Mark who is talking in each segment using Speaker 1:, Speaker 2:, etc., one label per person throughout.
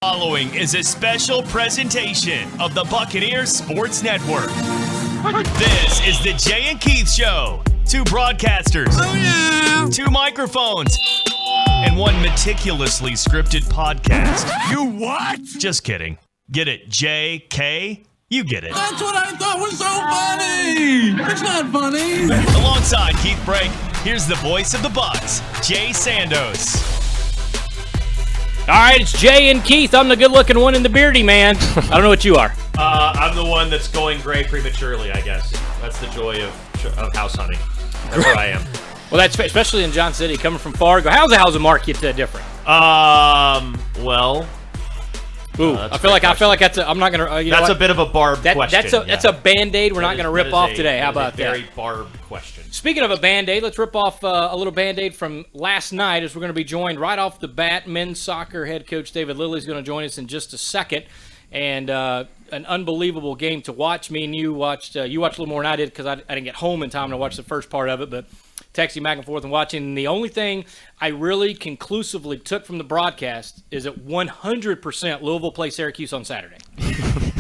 Speaker 1: Following is a special presentation of the Buccaneers Sports Network. This is the Jay and Keith Show. Two broadcasters, two microphones, and one meticulously scripted podcast.
Speaker 2: You what?
Speaker 1: Just kidding. Get it, J.K.? You get it.
Speaker 2: That's what I thought was so funny. It's not funny.
Speaker 1: Alongside Keith Brake, here's the voice of the Bucs, Jay Sandos.
Speaker 3: All right, it's Jay and Keith. I'm the good-looking one in the beardy man. I don't know what you are.
Speaker 4: I'm the one that's going gray prematurely, I guess. That's the joy of house hunting. That's what I am.
Speaker 3: Well, that's especially in John City, coming from Fargo. How's the market different?
Speaker 4: Well.
Speaker 3: Ooh, I feel like that's a, I'm not gonna.
Speaker 4: That's a bit of a barbed question.
Speaker 3: That's a Band-Aid. We're not gonna rip off today. How about that?
Speaker 4: Very barbed question.
Speaker 3: Speaking of a Band-Aid, let's rip off a little Band-Aid from last night, as we're going to be joined right off the bat. Men's soccer head coach David Lilly is going to join us in just a second, and an unbelievable game to watch. Me and you watched a little more than I did because I didn't get home in time to watch the first part of it, but texting back and forth and watching. And the only thing I really conclusively took from the broadcast is that 100% Louisville plays Syracuse on Saturday.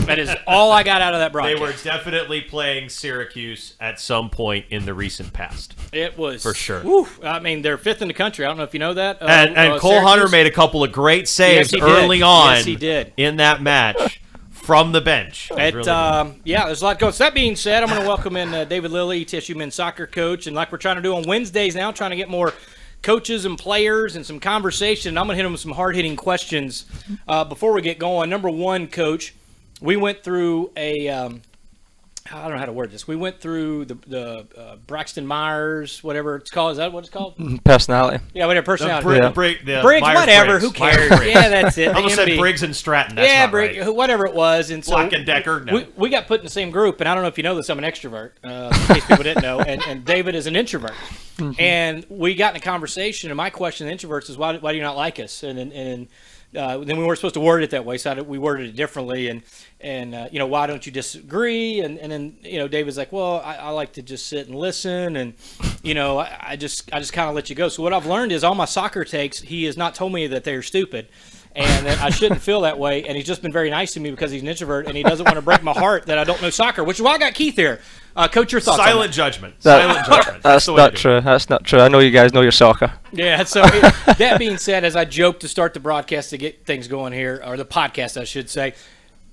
Speaker 3: That is all I got out of that broadcast.
Speaker 4: They were definitely playing Syracuse at some point in the recent past.
Speaker 3: It was.
Speaker 4: For sure.
Speaker 3: Whew, I mean, they're fifth in the country. I don't know if you know that.
Speaker 4: And Cole
Speaker 3: Syracuse.
Speaker 4: Hunter made a couple of great saves early on.
Speaker 3: Yes, he did.
Speaker 4: In that match from the bench.
Speaker 3: There's a lot going. So that being said, I'm going to welcome in David Lilly, ETSU men's soccer coach. And like we're trying to do on Wednesdays now, trying to get more coaches and players and some conversation. I'm going to hit them with some hard-hitting questions before we get going. Number one, Coach, we went through I don't know how to word this. We went through the Braxton Myers, whatever it's called. Is that what it's called?
Speaker 5: Personality.
Speaker 3: Yeah, whatever, personality.
Speaker 4: Briggs,
Speaker 3: whatever. Who cares? Yeah, that's it.
Speaker 4: I almost said Briggs and Stratton. That's not right.
Speaker 3: Whatever it was. And so
Speaker 4: Black and Decker. No.
Speaker 3: We got put in the same group, and I don't know if you know this. I'm an extrovert, in case people didn't know. And David is an introvert. Mm-hmm. And we got in a conversation, and my question to introverts is, why do you not like us? And then we weren't supposed to word it that way, so we worded it differently. And why don't you disagree? And then David's like, well, I like to just sit and listen, and I just kind of let you go. So what I've learned is all my soccer takes, he has not told me that they're stupid, and that I shouldn't feel that way. And he's just been very nice to me because he's an introvert, and he doesn't want to break my heart that I don't know soccer, which is why I got Keith here. Coach, your thoughts?
Speaker 4: Silent judgment. Silent judgment.
Speaker 5: That's not true. That's not true. I know you guys know your soccer.
Speaker 3: Yeah. So that being said, as I joked to start the broadcast to get things going here, or the podcast, I should say,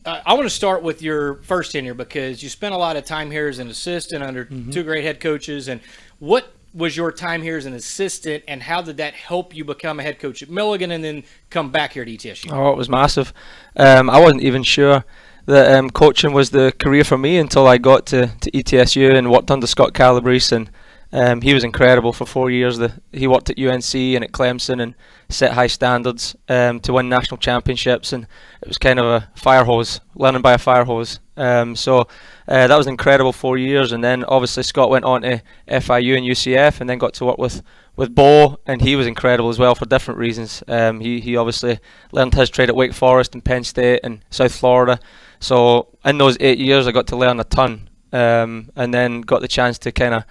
Speaker 3: I want to start with your first tenure because you spent a lot of time here as an assistant under two great head coaches. And what was your time here as an assistant, and how did that help you become a head coach at Milligan and then come back here to ETSU?
Speaker 5: Oh, it was massive. I wasn't even sure that coaching was the career for me until I got to ETSU and worked under Scott Calabrese, and he was incredible for 4 years. He worked at UNC and at Clemson and set high standards to win national championships, and it was kind of a fire hose, learning by a fire hose. So that was an incredible 4 years, and then obviously Scott went on to FIU and UCF, and then got to work with Bo, and he was incredible as well for different reasons. He obviously learned his trade at Wake Forest and Penn State and South Florida. So in those 8 years, I got to learn a ton, and then got the chance to kind of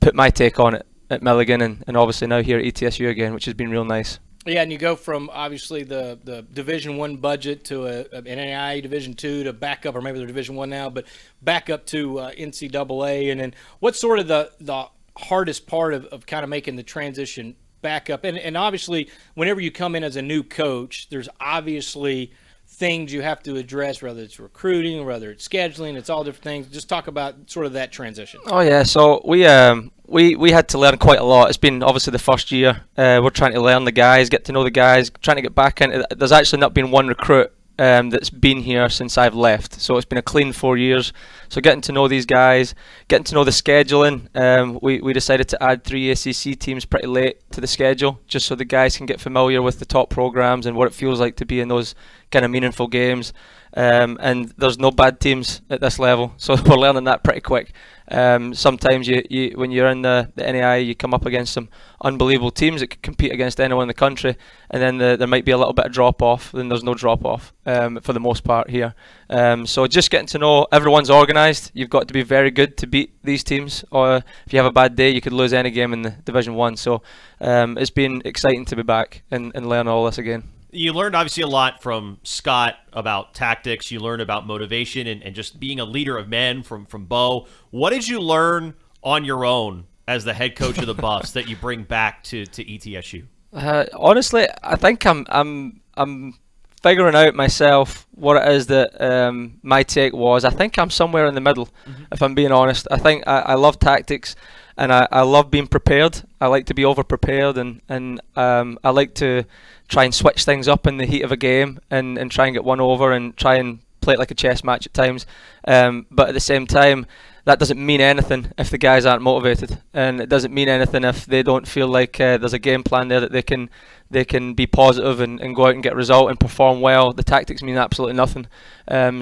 Speaker 5: put my take on it at Milligan, and obviously now here at ETSU again, which has been real nice.
Speaker 3: Yeah, and you go from obviously the Division I budget to an NAIA Division II to back up, or maybe they're Division I now, but back up to NCAA. And then what's sort of the hardest part of kind of making the transition back up? And obviously, whenever you come in as a new coach, there's obviously things you have to address, whether it's recruiting, whether it's scheduling, it's all different things. Just talk about sort of that transition.
Speaker 5: Oh yeah, so we had to learn quite a lot. It's been obviously the first year. We're trying to learn the guys, get to know the guys, trying to get back in. There's actually not been one recruit that's been here since I've left. So it's been a clean 4 years. So getting to know these guys, getting to know the scheduling. We decided to add 3 ACC teams pretty late to the schedule, just so the guys can get familiar with the top programs and what it feels like to be in those kind of meaningful games. And there's no bad teams at this level, so we're learning that pretty quick. Sometimes you when you're in the NAIA, you come up against some unbelievable teams that could compete against anyone in the country, and then there might be a little bit of drop-off. Then there's no drop-off for the most part here. So just getting to know everyone's organised. You've got to be very good to beat these teams, or if you have a bad day, you could lose any game in the Division 1. So it's been exciting to be back and learn all this again.
Speaker 4: You learned obviously a lot from Scott about tactics. You learned about motivation and just being a leader of men from Bo. What did you learn on your own as the head coach of the Buffs that you bring back to ETSU?
Speaker 5: Honestly, I think I'm figuring out myself what it is that my take was. I think I'm somewhere in the middle, if I'm being honest. I think I love tactics, and I love being prepared. I like to be over-prepared, and I like to try and switch things up in the heat of a game and try and get one over and try and play it like a chess match at times. But at the same time, that doesn't mean anything if the guys aren't motivated, and it doesn't mean anything if they don't feel like there's a game plan there that they can be positive and go out and get a result and perform well. The tactics mean absolutely nothing.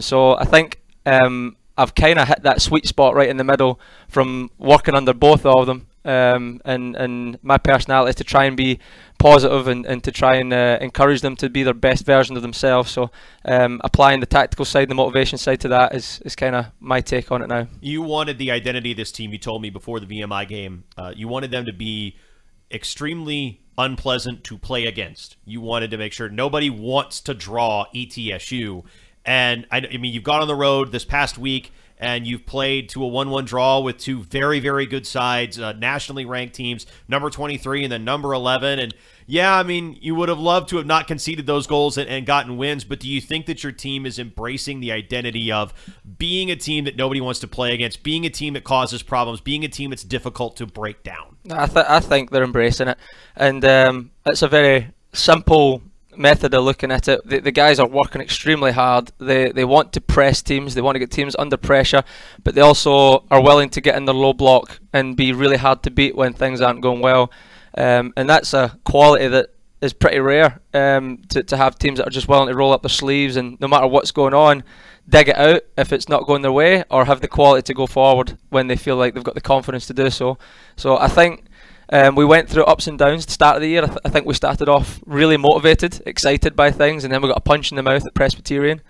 Speaker 5: So I think I've kind of hit that sweet spot right in the middle from working under both of them. And my personality is to try and be positive and to try and encourage them to be their best version of themselves. So applying the tactical side, the motivation side to that is kind of my take on it now.
Speaker 4: You wanted the identity of this team, you told me before the VMI game, you wanted them to be extremely unpleasant to play against. You wanted to make sure nobody wants to draw ETSU. And I mean, you've gone on the road this past week and you've played to a 1-1 draw with two very, very good sides, nationally ranked teams, number 23 and then number 11. And yeah, I mean, you would have loved to have not conceded those goals and gotten wins, but do you think that your team is embracing the identity of being a team that nobody wants to play against, being a team that causes problems, being a team that's difficult to break down?
Speaker 5: I think they're embracing it, and it's a very simple method of looking at it. The guys are working extremely hard. They want to press teams, they want to get teams under pressure, but they also are willing to get in their low block and be really hard to beat when things aren't going well. And that's a quality that is pretty rare, to have teams that are just willing to roll up their sleeves and no matter what's going on, dig it out if it's not going their way, or have the quality to go forward when they feel like they've got the confidence to do so. So I think we went through ups and downs at the start of the year. I think we started off really motivated, excited by things, and then we got a punch in the mouth at Presbyterian.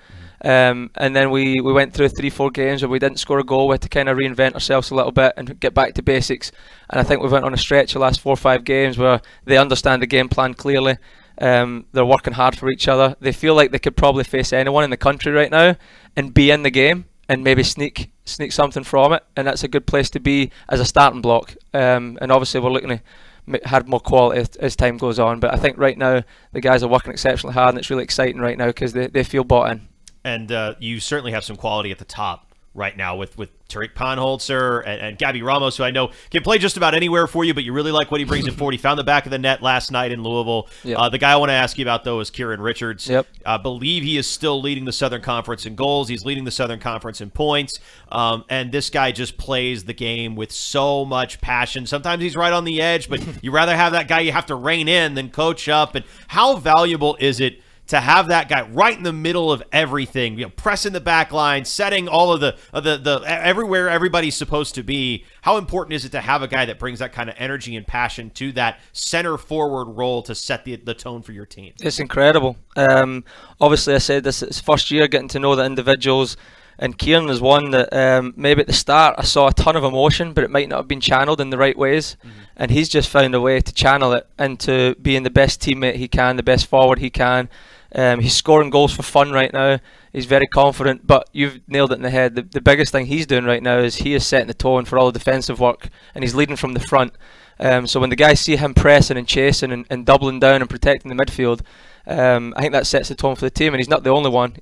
Speaker 5: And then we went through 3-4 games where we didn't score a goal. We had to kind of reinvent ourselves a little bit and get back to basics. And I think we went on a stretch the last 4 or 5 games where they understand the game plan clearly. They're working hard for each other. They feel like they could probably face anyone in the country right now and be in the game and maybe sneak something from it. And that's a good place to be as a starting block. And obviously we're looking to have more quality as time goes on. But I think right now the guys are working exceptionally hard, and it's really exciting right now because they feel bought in. And
Speaker 4: you certainly have some quality at the top right now with Tariq Ponholzer and Gabby Ramos, who I know can play just about anywhere for you, but you really like what he brings in forward. He found the back of the net last night in Louisville. Yep. The guy I want to ask you about, though, is Kieran Richards.
Speaker 5: Yep.
Speaker 4: I believe he is still leading the Southern Conference in goals. He's leading the Southern Conference in points. And this guy just plays the game with so much passion. Sometimes he's right on the edge, but you rather have that guy you have to rein in than coach up. And how valuable is it to have that guy right in the middle of everything, pressing the back line, setting all of the everywhere everybody's supposed to be? How important is it to have a guy that brings that kind of energy and passion to that center forward role to set the tone for your team?
Speaker 5: It's incredible. Obviously, I said this is first year getting to know the individuals, and Kieran is one that maybe at the start I saw a ton of emotion, but it might not have been channeled in the right ways. And he's just found a way to channel it into being the best teammate he can, the best forward he can. He's scoring goals for fun right now. He's very confident, but you've nailed it in the head. The biggest thing he's doing right now is he is setting the tone for all the defensive work, and he's leading from the front. So when the guys see him pressing and chasing and doubling down and protecting the midfield, I think that sets the tone for the team. And he's not the only one.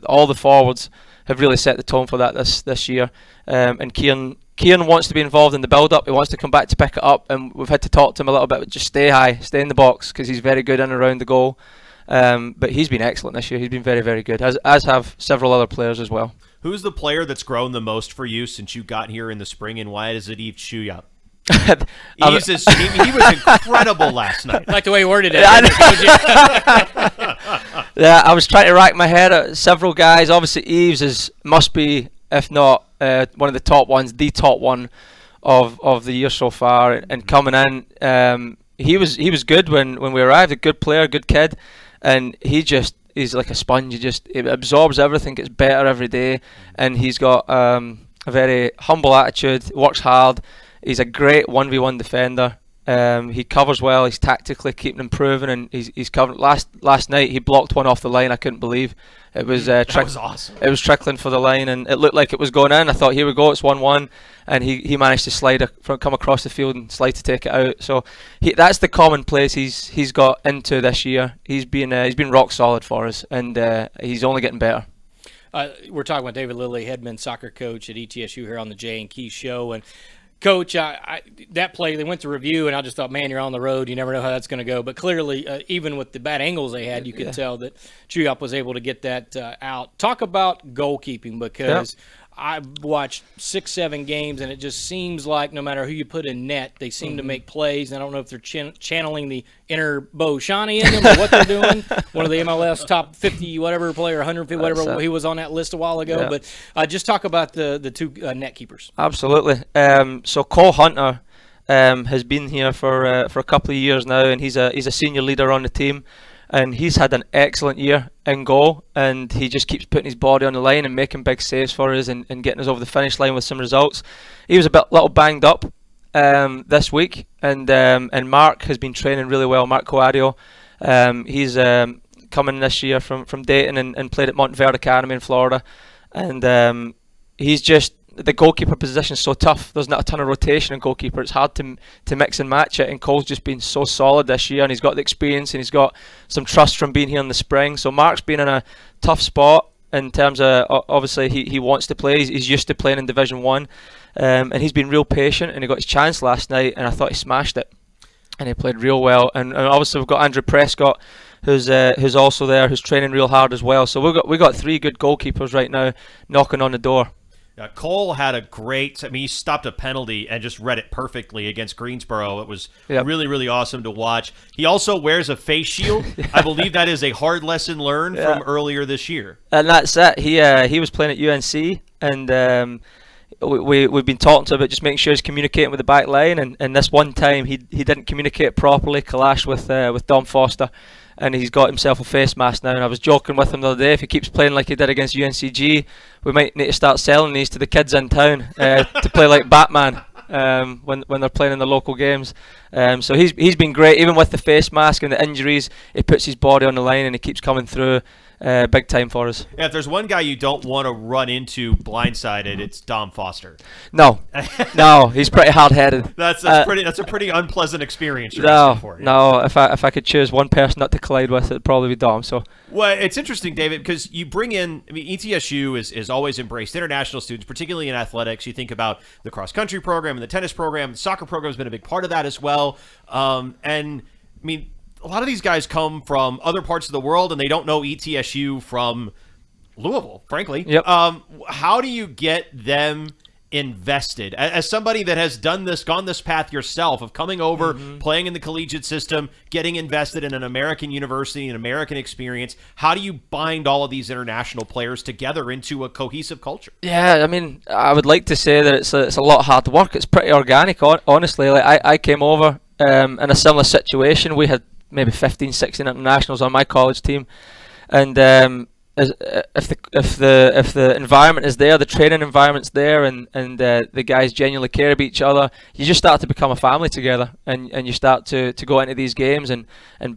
Speaker 5: All the forwards have really set the tone for that this year. And Kieran wants to be involved in the build-up. He wants to come back to pick it up, and we've had to talk to him a little bit. But just stay high, stay in the box, because he's very good in and around the goal. But he's been excellent this year. He's been very, very good, as have several other players as well.
Speaker 4: Who's the player that's grown the most for you since you got here in the spring, and why is it Yves Chuyap? He was incredible last night.
Speaker 3: I like the way you worded it.
Speaker 5: Yeah, I was trying to rack my head at several guys. Obviously, Yves must be, if not one of the top ones, the top one of the year so far. And coming in, he was good when we arrived. A good player, good kid, and he's like a sponge. He absorbs everything, gets better every day, and he's got a very humble attitude. Works hard. He's a great 1v1 defender. He covers well. He's tactically keeping improving, and he's covering. Last night he blocked one off the line. I couldn't believe it was.
Speaker 4: That was awesome.
Speaker 5: It was trickling for the line, and it looked like it was going in. I thought, here we go, it's 1-1, and he managed to come across the field and slide to take it out. So that's the common place he's got into this year. He's been rock solid for us, and he's only getting better.
Speaker 3: We're talking about David Lilly, head men's soccer coach at ETSU here on the Jay and Keith Show. And Coach, that play, they went to review, and I just thought, man, you're on the road. You never know how that's going to go. But clearly, even with the bad angles they had, you could tell that Chuyop was able to get that out. Talk about goalkeeping, because I've watched 6-7 games, and it just seems like no matter who you put in net, they seem to make plays. And I don't know if they're channeling the inner Bo Shani in them or what they're doing. One of the MLS top 50 whatever player, 150 whatever, he was on that list a while ago. Yeah. But just talk about the two net keepers.
Speaker 5: Absolutely. So Cole Hunter has been here for a couple of years now, and he's a senior leader on the team. And he's had an excellent year in goal, and he just keeps putting his body on the line and making big saves for us and getting us over the finish line with some results. He was little banged up this week, and Mark has been training really well. Mark Coadio, he's coming this year from Dayton and played at Monteverde Academy in Florida, and he's just, the goalkeeper position is so tough. There's not a ton of rotation in goalkeeper. It's hard to mix and match it, and Cole's just been so solid this year, and he's got the experience, and he's got some trust from being here in the spring. So Mark's been in a tough spot in terms of, obviously he wants to play. He's used to playing in Division 1, and he's been real patient, and he got his chance last night, and I thought he smashed it, and he played real well. And obviously we've got Andrew Prescott, who's also there, who's training real hard as well. So we got 3 good goalkeepers right now knocking on the door.
Speaker 4: Cole had a great, he stopped a penalty and just read it perfectly against Greensboro. It was really, really awesome to watch. He also wears a face shield. I believe that is a hard lesson learned from earlier this year.
Speaker 5: And that's it. He was playing at UNC, and we've been talking to him about just making sure he's communicating with the back line, and this one time he didn't communicate properly, clashed with Dom Foster, and he's got himself a face mask now. And I was joking with him the other day, if he keeps playing like he did against UNCG, we might need to start selling these to the kids in town to play like Batman when they're playing in the local games. So he's been great, even with the face mask and the injuries. He puts his body on the line and he keeps coming through big time for us.
Speaker 4: Yeah, if there's one guy you don't want to run into blindsided, it's Dom Foster.
Speaker 5: No, he's pretty hard-headed.
Speaker 4: That's a pretty unpleasant experience.
Speaker 5: No, if I could choose one person not to collide with, it'd probably be Dom. So.
Speaker 4: Well, it's interesting, David, because you bring in, ETSU is always embraced international students, particularly in athletics. You think about the cross-country program and the tennis program. The soccer program has been a big part of that as well. A lot of these guys come from other parts of the world, and they don't know ETSU from Louisville, frankly.
Speaker 5: Yep.
Speaker 4: How do you get them invested? As somebody that has gone this path yourself of coming over, playing in the collegiate system, getting invested in an American university, an American experience, how do you bind all of these international players together into a cohesive culture?
Speaker 5: Yeah, I would like to say that it's a lot of hard work. It's pretty organic, honestly. Like I came over in a similar situation. We had maybe 15, 16 internationals on my college team, and if the environment is there, the training environment's there, and the guys genuinely care about each other, you just start to become a family together, and you start to go into these games and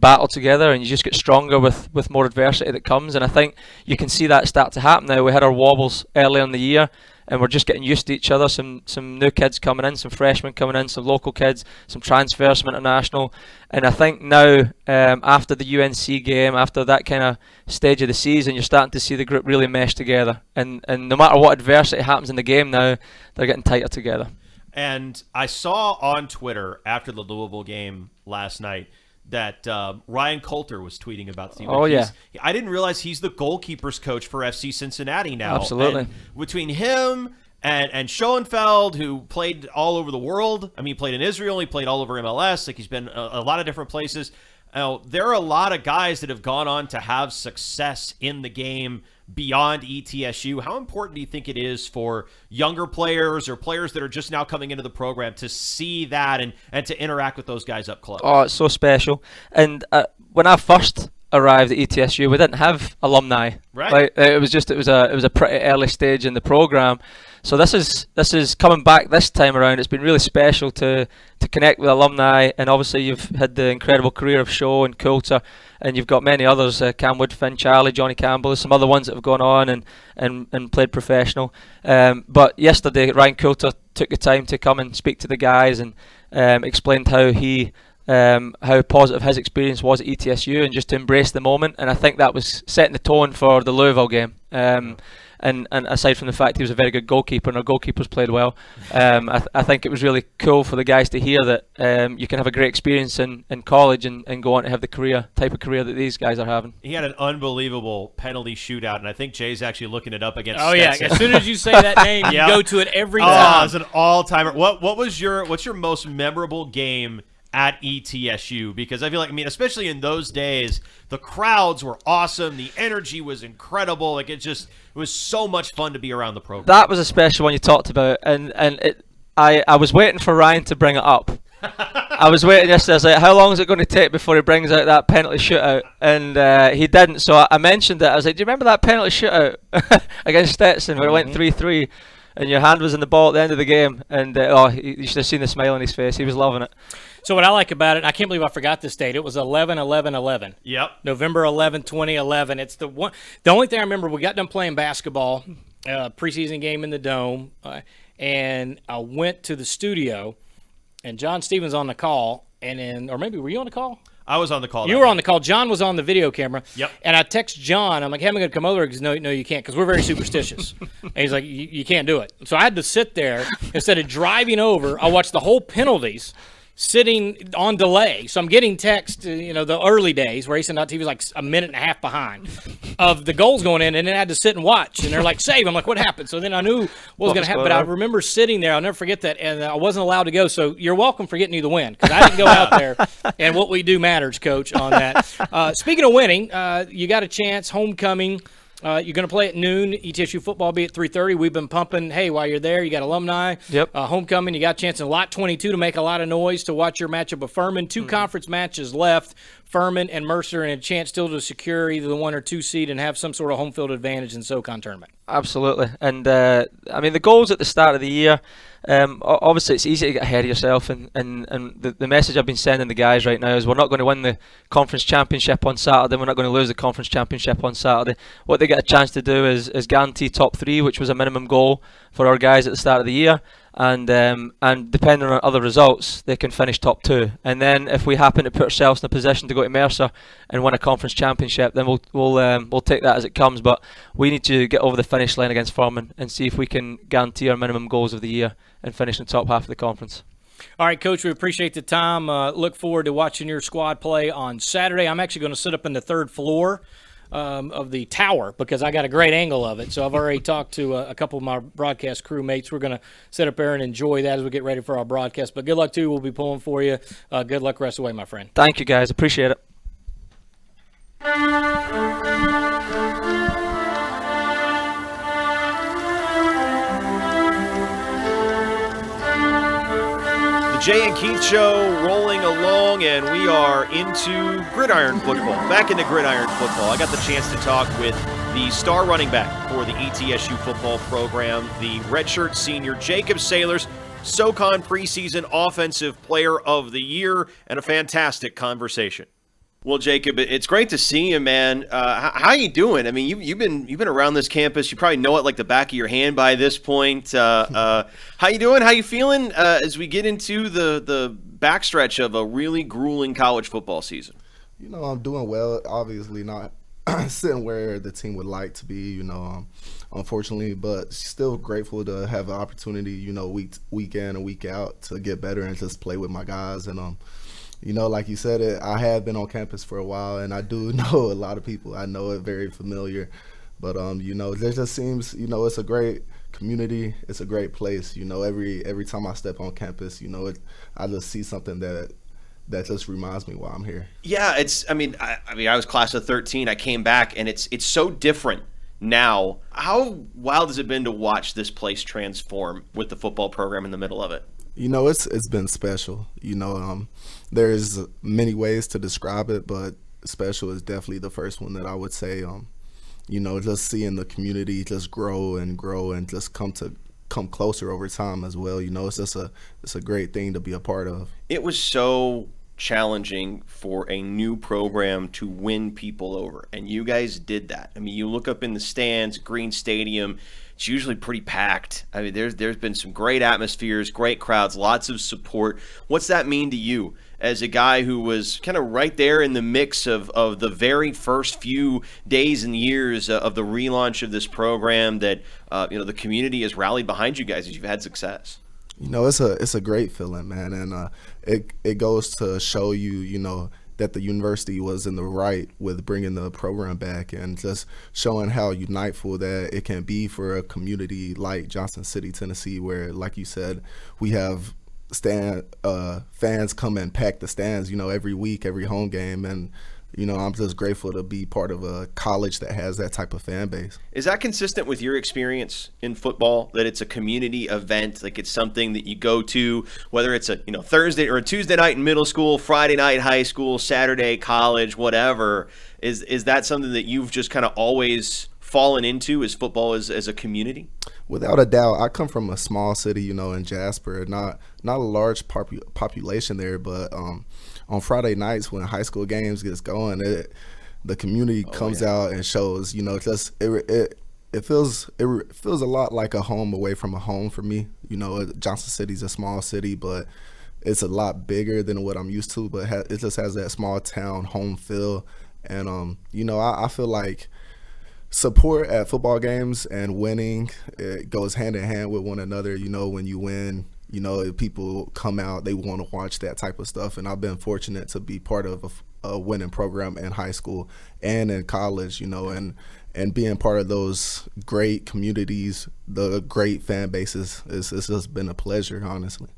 Speaker 5: battle together, and you just get stronger with more adversity that comes. And I think you can see that start to happen now. We had our wobbles earlier in the year, and we're just getting used to each other. Some new kids coming in, some freshmen coming in, some local kids, some transfers from international. And I think now, after the UNC game, after that kind of stage of the season, you're starting to see the group really mesh together. And no matter what adversity happens in the game now, they're getting tighter together.
Speaker 4: And I saw on Twitter after the Louisville game last night that Ryan Coulter was tweeting about Steve.
Speaker 5: Oh, yeah.
Speaker 4: I didn't realize he's the goalkeepers coach for FC Cincinnati now.
Speaker 5: Absolutely.
Speaker 4: And between him and Schoenfeld, who played all over the world. He played in Israel. He played all over MLS. Like, he's been a lot of different places. There are a lot of guys that have gone on to have success in the game beyond ETSU. How important do you think it is for younger players or players that are just now coming into the program to see that and to interact with those guys up close?
Speaker 5: Oh, it's so special. And when I first arrived at ETSU, we didn't have alumni.
Speaker 4: Right.
Speaker 5: Like, it was a pretty early stage in the program. So this is coming back this time around. It's been really special to connect with alumni, and obviously you've had the incredible career of Shaw and Coulter, and you've got many others, Cam Woodfin, Charlie, Johnny Campbell, some other ones that have gone on and played professional. But yesterday Ryan Coulter took the time to come and speak to the guys and explained how positive his experience was at ETSU, and just to embrace the moment. And I think that was setting the tone for the Louisville game. And aside from the fact he was a very good goalkeeper and our goalkeepers played well, I think it was really cool for the guys to hear that you can have a great experience in college and go on to have the type of career that these guys are having.
Speaker 4: He had an unbelievable penalty shootout, and I think Jay's actually looking it up against
Speaker 3: Stetson.
Speaker 4: Yeah,
Speaker 3: as soon as you say that name, you go to it every time.
Speaker 4: It's an all-timer. What's your most memorable game at ETSU? Because I feel like, especially in those days, the crowds were awesome, the energy was incredible. Like, it was so much fun to be around the program.
Speaker 5: That was a special one you talked about, and I was waiting for Ryan to bring it up. I was waiting yesterday. I was like, how long is it going to take before he brings out that penalty shootout? And he didn't, so I mentioned it. I was like, do you remember that penalty shootout against Stetson where it went 3-3 and your hand was in the ball at the end of the game? And you should have seen the smile on his face. He was loving it.
Speaker 3: So what I like about it, I can't believe I forgot this date. It was 11/11/11.
Speaker 4: Yep.
Speaker 3: November 11, 2011. It's the only thing I remember. We got done playing basketball, preseason game in the Dome, and I went to the studio, and John Stevens on the call, or maybe were you on the call?
Speaker 4: I was on the call.
Speaker 3: You were on the call. John was on the video camera.
Speaker 4: Yep.
Speaker 3: And I text John. I'm like, hey, I'm going to come over. He goes, no, you can't, because we're very superstitious. And he's like, you can't do it. So I had to sit there. Instead of driving over, I watched the whole penalties sitting on delay. So I'm getting text, the early days where ASN.TV was like a minute and a half behind of the goals going in, and then I had to sit and watch. And they're like, save. I'm like, what happened? So then I knew what was going to happen. But I remember sitting there. I'll never forget that. And I wasn't allowed to go. So you're welcome for getting you the win, because I didn't go out there. And what we do matters, Coach, on that. Speaking of winning, you got a chance, homecoming. You're going to play at noon. ETSU football will be at 3:30. We've been pumping, hey, while you're there, you got alumni.
Speaker 5: Yep.
Speaker 3: Homecoming, you got a chance in Lot 22 to make a lot of noise to watch your matchup with Furman. Two conference matches left, Furman and Mercer, and a chance still to secure either the 1 or 2 seed and have some sort of home field advantage in SoCon tournament.
Speaker 5: Absolutely. And, the goals at the start of the year, obviously it's easy to get ahead of yourself, and the message I've been sending the guys right now is we're not going to win the conference championship on Saturday, we're not going to lose the conference championship on Saturday. What they get a chance to do is guarantee top 3, which was a minimum goal for our guys at the start of the year, and depending on other results, they can finish top 2. And then if we happen to put ourselves in a position to go to Mercer and win a conference championship, then we'll take that as it comes. But we need to get over the finish line against Furman and see if we can guarantee our minimum goals of the year and finish in the top half of the conference.
Speaker 3: All right, Coach, we appreciate the time. Look forward to watching your squad play on Saturday. I'm actually going to sit up in the 3rd floor of the tower because I got a great angle of it. So I've already talked to a couple of my broadcast crew mates. We're going to sit up there and enjoy that as we get ready for our broadcast. But good luck, too. We'll be pulling for you. Good luck rest of the way, my friend.
Speaker 5: Thank you, guys. Appreciate it.
Speaker 4: Jay and Keith Show rolling along, and we are into gridiron football. Back into gridiron football. I got the chance to talk with the star running back for the ETSU football program, the redshirt senior Jacob Saylors, SoCon preseason offensive player of the year, and a fantastic conversation. Well, Jacob, it's great to see you, man. How you doing? I mean, you've been around this campus. You probably know it like the back of your hand by this point. How you doing? How you feeling as we get into the backstretch of a really grueling college football season?
Speaker 6: I'm doing well. Obviously not sitting where the team would like to be, unfortunately, but still grateful to have an opportunity, week in and week out to get better and just play with my guys. And like you said, I have been on campus for a while, and I do know a lot of people. I know it very familiar, but there just seems, it's a great community. It's a great place. Every time I step on campus, I just see something that just reminds me why I'm here.
Speaker 4: Yeah, I was class of 13. I came back, and it's so different now. How wild has it been to watch this place transform with the football program in the middle of it?
Speaker 6: It's been special. There's many ways to describe it, but special is definitely the first one that I would say. Just seeing the community just grow and just come closer over time as well. It's a great thing to be a part of.
Speaker 7: It was so challenging for a new program to win people over, and you guys did that. I mean, you look up in the stands, Green Stadium, it's usually pretty packed. I mean, there's been some great atmospheres, great crowds, lots of support. What's that mean to you as a guy who was kind of right there in the mix of the very first few days and years of the relaunch of this program, that the community has rallied behind you guys as you've had success?
Speaker 6: It's a great feeling, man, and it goes to show you, that the university was in the right with bringing the program back and just showing how uniteful that it can be for a community like Johnson City, Tennessee, where, like you said, we have fans come and pack the stands, every week, every home game, and I'm just grateful to be part of a college that has that type of fan base.
Speaker 7: Is that consistent with your experience in football, that it's a community event, like it's something that you go to, whether it's a Thursday or a Tuesday night in middle school, Friday night high school, Saturday college, whatever? Is that something that you've just kind of always fallen into, as football as a community?
Speaker 6: Without a doubt. I come from a small city, in Jasper, not a large population there, but on Friday nights when high school games gets going, the community comes out and shows. It feels a lot like a home away from a home for me. Johnson City's a small city, but it's a lot bigger than what I'm used to. But it just has that small town home feel, and I feel like support at football games and winning, it goes hand in hand with one another. When you win, if people come out, they want to watch that type of stuff. And I've been fortunate to be part of a winning program in high school and in college, and being part of those great communities, the great fan bases, it's just been a pleasure, honestly.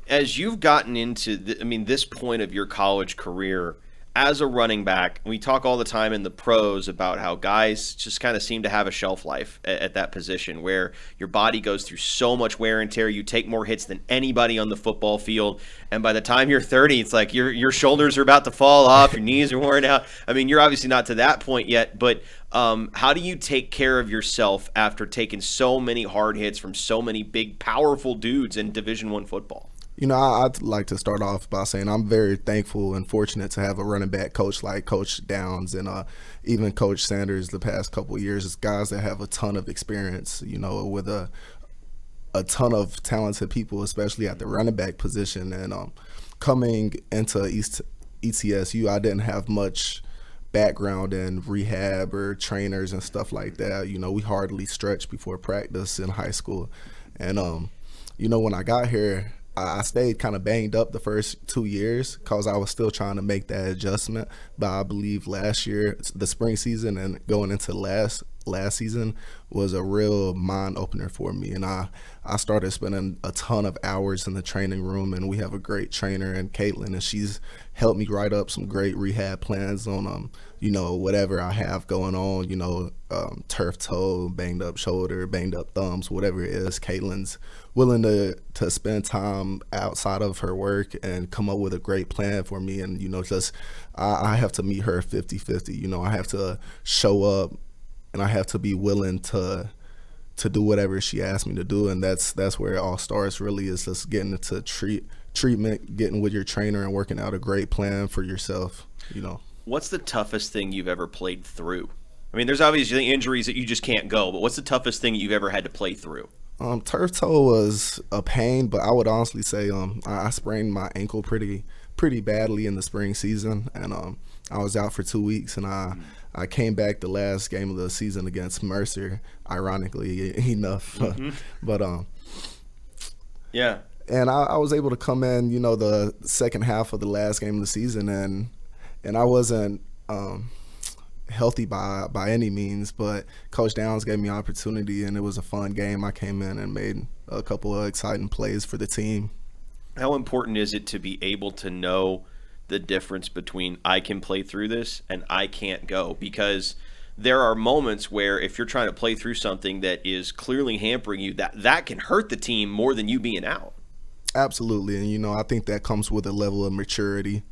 Speaker 7: As you've gotten into this point of your college career, as a running back, we talk all the time in the pros about how guys just kind of seem to have a shelf life at that position, where your body goes through so much wear and tear. You take more hits than anybody on the football field, and by the time you're 30, it's like your shoulders are about to fall off, your knees are worn out. I mean, you're obviously not to that point yet, but how do you take care of yourself after taking so many hard hits from so many big, powerful dudes in Division I football?
Speaker 6: I'd like to start off by saying I'm very thankful and fortunate to have a running back coach like Coach Downs and even Coach Sanders the past couple of years. It's guys that have a ton of experience, with a ton of talented people, especially at the running back position. And coming into ETSU, I didn't have much background in rehab or trainers and stuff like that. We hardly stretched before practice in high school. And, when I got here, I stayed kind of banged up the first 2 years because I was still trying to make that adjustment. But I believe last year, the spring season and going into last season was a real mind opener for me. And I started spending a ton of hours in the training room, and we have a great trainer in Caitlin, and she's helped me write up some great rehab plans on whatever I have going on, turf toe, banged up shoulder, banged up thumbs, whatever it is. Caitlin's willing to spend time outside of her work and come up with a great plan for me. And I have to meet her 50-50. I have to show up, and I have to be willing to do whatever she asks me to do. And that's where it all starts, really, is just getting into treatment, getting with your trainer and working out a great plan for yourself.
Speaker 7: What's the toughest thing you've ever played through? I mean, there's obviously injuries that you just can't go, but what's the toughest thing you've ever had to play through?
Speaker 6: Turf toe was a pain, but I would honestly say I sprained my ankle pretty badly in the spring season, and I was out for 2 weeks, and I came back the last game of the season against Mercer, ironically enough. But
Speaker 7: yeah.
Speaker 6: And I was able to come in, the second half of the last game of the season, and I wasn't healthy by any means, but Coach Downs gave me an opportunity, and it was a fun game. I came in and made a couple of exciting plays for the team.
Speaker 7: How important is it to be able to know the difference between I can play through this and I can't go? Because there are moments where if you're trying to play through something that is clearly hampering you, that can hurt the team more than you being out.
Speaker 6: Absolutely. And, I think that comes with a level of maturity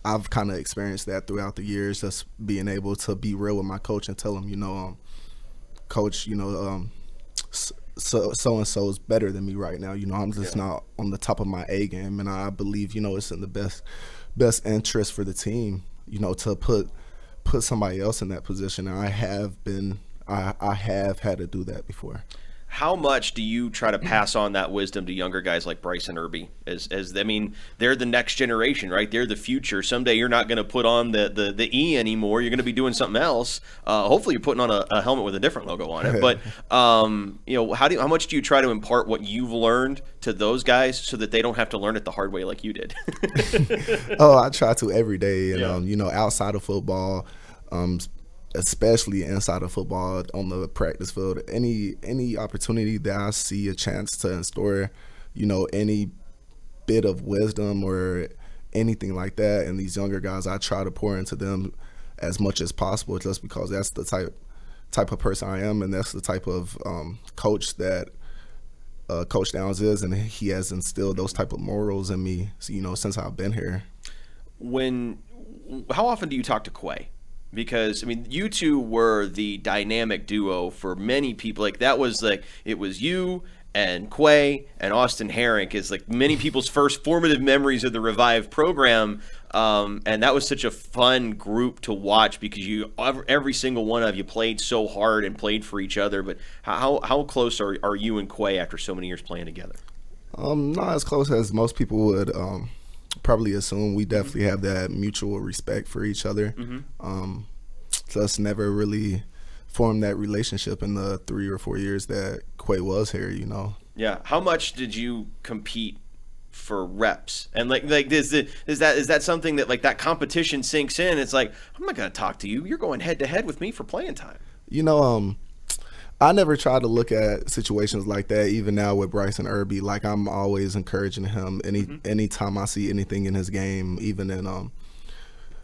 Speaker 6: I've kind of experienced that throughout the years, just being able to be real with my coach and tell him, coach, so and so is better than me right now. I'm just not on the top of my A game, and I believe it's in the best interest for the team, to put somebody else in that position. And I have had to do that before.
Speaker 7: How much do you try to pass on that wisdom to younger guys like Bryce and Irby? They're the next generation, right? They're the future. Someday you're not going to put on the E anymore. You're going to be doing something else. Hopefully you're putting on a helmet with a different logo on it. But how much do you try to impart what you've learned to those guys so that they don't have to learn it the hard way like you did?
Speaker 6: Oh, I try to every day, and outside of football. Especially inside of football, on the practice field, any opportunity that I see a chance to instore, any bit of wisdom or anything like that, and these younger guys, I try to pour into them as much as possible, just because that's the type of person I am, and that's the type of coach that Coach Downs is, and he has instilled those type of morals in me, since I've been here.
Speaker 7: How often do you talk to Quay? Because you two were the dynamic duo for many people. It was you and Quay and Austin Herrick is many people's first formative memories of the Revive program. And that was such a fun group to watch because every single one of you played so hard and played for each other. But how close are you and Quay after so many years playing together?
Speaker 6: Not as close as most people would probably assume. We definitely have that mutual respect for each other. Just never really formed that relationship in the 3 or 4 years that Quay was here.
Speaker 7: Yeah. How much did you compete for reps? And is that something that that competition sinks in? It's I'm not going to talk to you. You're going head to head with me for playing time.
Speaker 6: I never try to look at situations like that, even now with Bryce and Irby. I'm always encouraging him anytime I see anything in his game, even in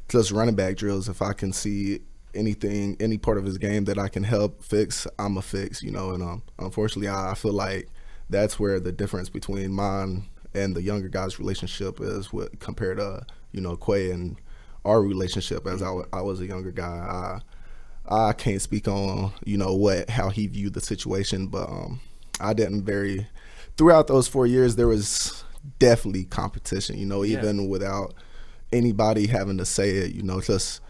Speaker 6: just running back drills. If I can see any part of his game that I can help fix, I'm a fix, and unfortunately I feel like that's where the difference between mine and the younger guys' relationship is compared to, Quay and our relationship as I was a younger guy. I can't speak on, how he viewed the situation, but I didn't throughout those 4 years, there was definitely competition, even without anybody having to say it, just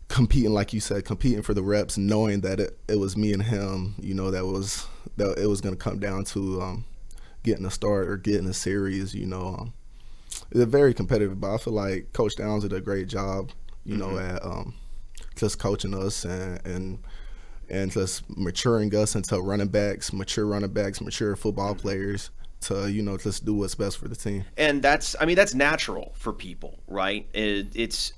Speaker 6: competing, like you said, competing for the reps, knowing that it was me and him, that it was going to come down to getting a start or getting a series, It's very competitive, but I feel like Coach Downs did a great job, at just coaching us and just maturing us into mature football players to just do what's best for the team.
Speaker 7: And that's natural for people, right? It's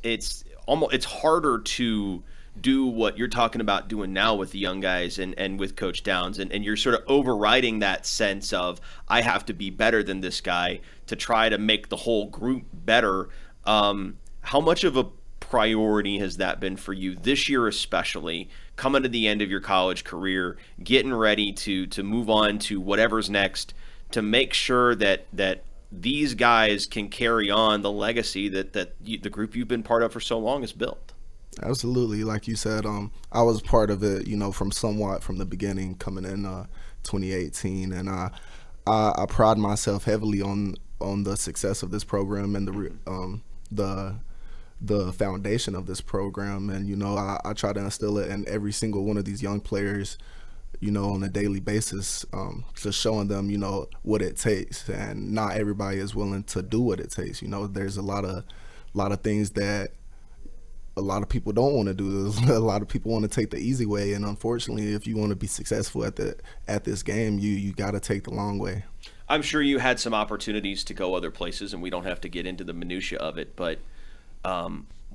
Speaker 7: harder to do what you're talking about doing now with the young guys and with Coach Downs, and you're sort of overriding that sense of I have to be better than this guy to try to make the whole group better. How much of a priority has that been for you this year, especially coming to the end of your college career, getting ready to move on to whatever's next, to make sure that these guys can carry on the legacy that the group you've been part of for so long has built?
Speaker 6: Absolutely. Like you said, I was part of it, from the beginning, coming in 2018, and I pride myself heavily on the success of this program and the foundation of this program, and I try to instill it in every single one of these young players, on a daily basis, just showing them what it takes, and not everybody is willing to do what it takes. There's a lot of things that a lot of people don't want to do. A lot of people want to take the easy way, and unfortunately, if you want to be successful at this game, you got to take the long way.
Speaker 7: I'm sure you had some opportunities to go other places, and we don't have to get into the minutia of it, but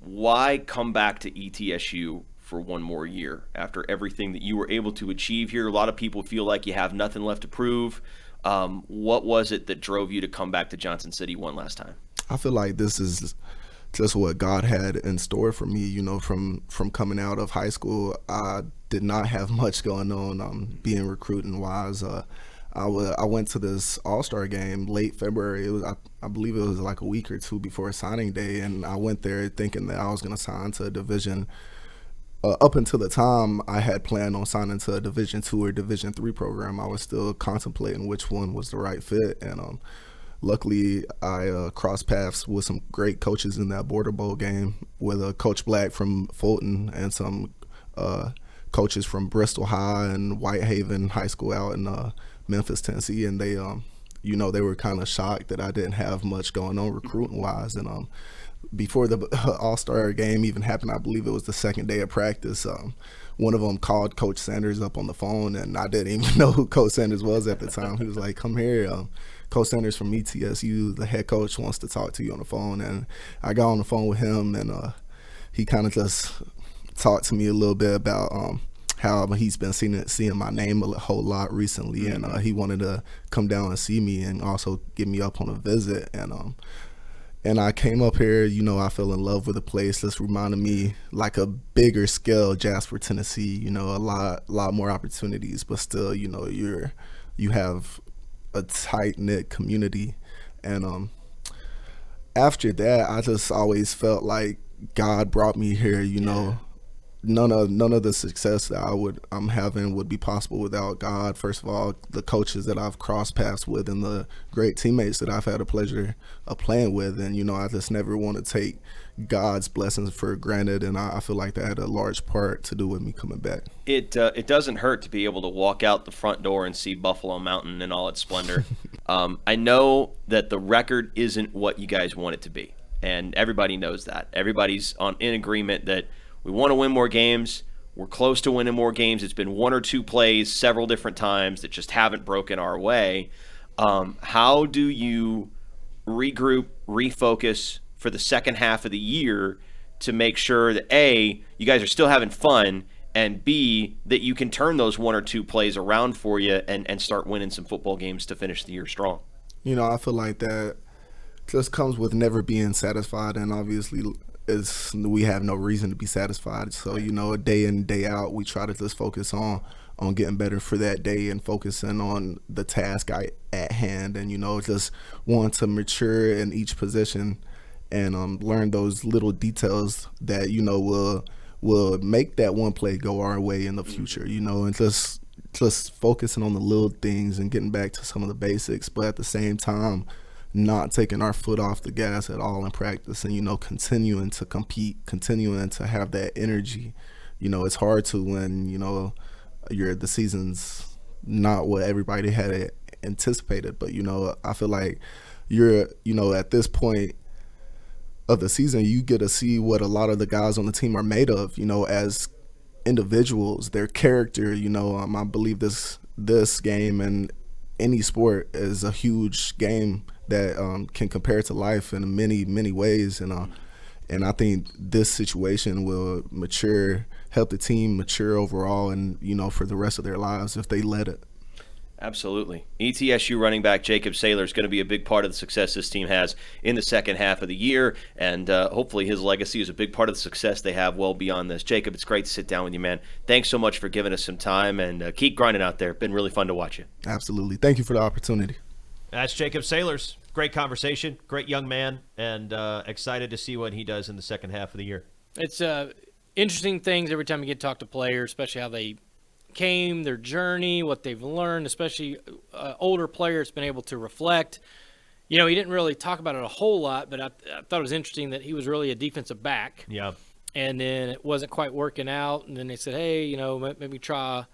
Speaker 7: why come back to ETSU for one more year after everything that you were able to achieve here? A lot of people feel like you have nothing left to prove. What was it that drove you to come back to Johnson City one last time?
Speaker 6: I feel like this is just what God had in store for me. From coming out of high school, I did not have much going on being recruiting wise. I went to this All-Star game late February. It was I believe it was like a week or two before signing day, and I went there thinking that I was going to sign to a division. Up until the time, I had planned on signing to a Division II or Division III program. I was still contemplating which one was the right fit, and luckily I crossed paths with some great coaches in that Border Bowl game with Coach Black from Fulton and some coaches from Bristol High and Whitehaven High School out in Memphis, Tennessee, and they they were kind of shocked that I didn't have much going on recruiting wise, and before the All-Star game even happened, I believe it was the second day of practice, one of them called Coach Sanders up on the phone, and I didn't even know who Coach Sanders was at the time. He was like, "Come here, Coach Sanders from ETSU, the head coach wants to talk to you on the phone." And I got on the phone with him, and he kind of just talked to me a little bit about how he's been seeing my name a whole lot recently, and he wanted to come down and see me and also get me up on a visit. And I came up here, I fell in love with the place. This reminded me like a bigger scale Jasper, Tennessee, a lot more opportunities, but still, you have a tight-knit community. And after that, I just always felt like God brought me here, None of the success that I'm having would be possible without God. First of all, the coaches that I've crossed paths with and the great teammates that I've had the pleasure of playing with. And, I just never want to take God's blessings for granted. And I feel like that had a large part to do with me coming back.
Speaker 7: It doesn't hurt to be able to walk out the front door and see Buffalo Mountain in all its splendor. I know that the record isn't what you guys want it to be. And everybody knows that. Everybody's in agreement that we want to win more games. We're close to winning more games. It's been one or two plays several different times that just haven't broken our way. How do you regroup, refocus for the second half of the year to make sure that, A, you guys are still having fun, and B, that you can turn those one or two plays around for you and start winning some football games to finish the year strong?
Speaker 6: I feel like that just comes with never being satisfied, and obviously we have no reason to be satisfied. So, day in, day out, we try to just focus on getting better for that day and focusing on the task at hand, and, just want to mature in each position and learn those little details that, will make that one play go our way in the future, and just focusing on the little things and getting back to some of the basics, but at the same time, not taking our foot off the gas at all in practice, and continuing to compete, continuing to have that energy. It's hard to when the season's not what everybody had anticipated, but I feel like you're at this point of the season, you get to see what a lot of the guys on the team are made of, as individuals, their character. I believe this game and any sport is a huge game that can compare to life in many, many ways, and I think this situation will help the team mature overall, and for the rest of their lives if they let it.
Speaker 7: Absolutely. ETSU running back Jacob Saylors is going to be a big part of the success this team has in the second half of the year, and hopefully his legacy is a big part of the success they have well beyond this. Jacob, it's great to sit down with you, man. Thanks so much for giving us some time, and keep grinding out there. Been really fun to watch you.
Speaker 6: Absolutely. Thank you for the opportunity.
Speaker 4: That's Jacob Saylors. Great conversation, great young man, and excited to see what he does in the second half of the year.
Speaker 3: It's interesting things every time you get to talk to players, especially how they came, their journey, what they've learned, especially older players been able to reflect. He didn't really talk about it a whole lot, but I thought it was interesting that he was really a defensive back.
Speaker 4: Yeah.
Speaker 3: And then it wasn't quite working out, and then they said, hey, maybe try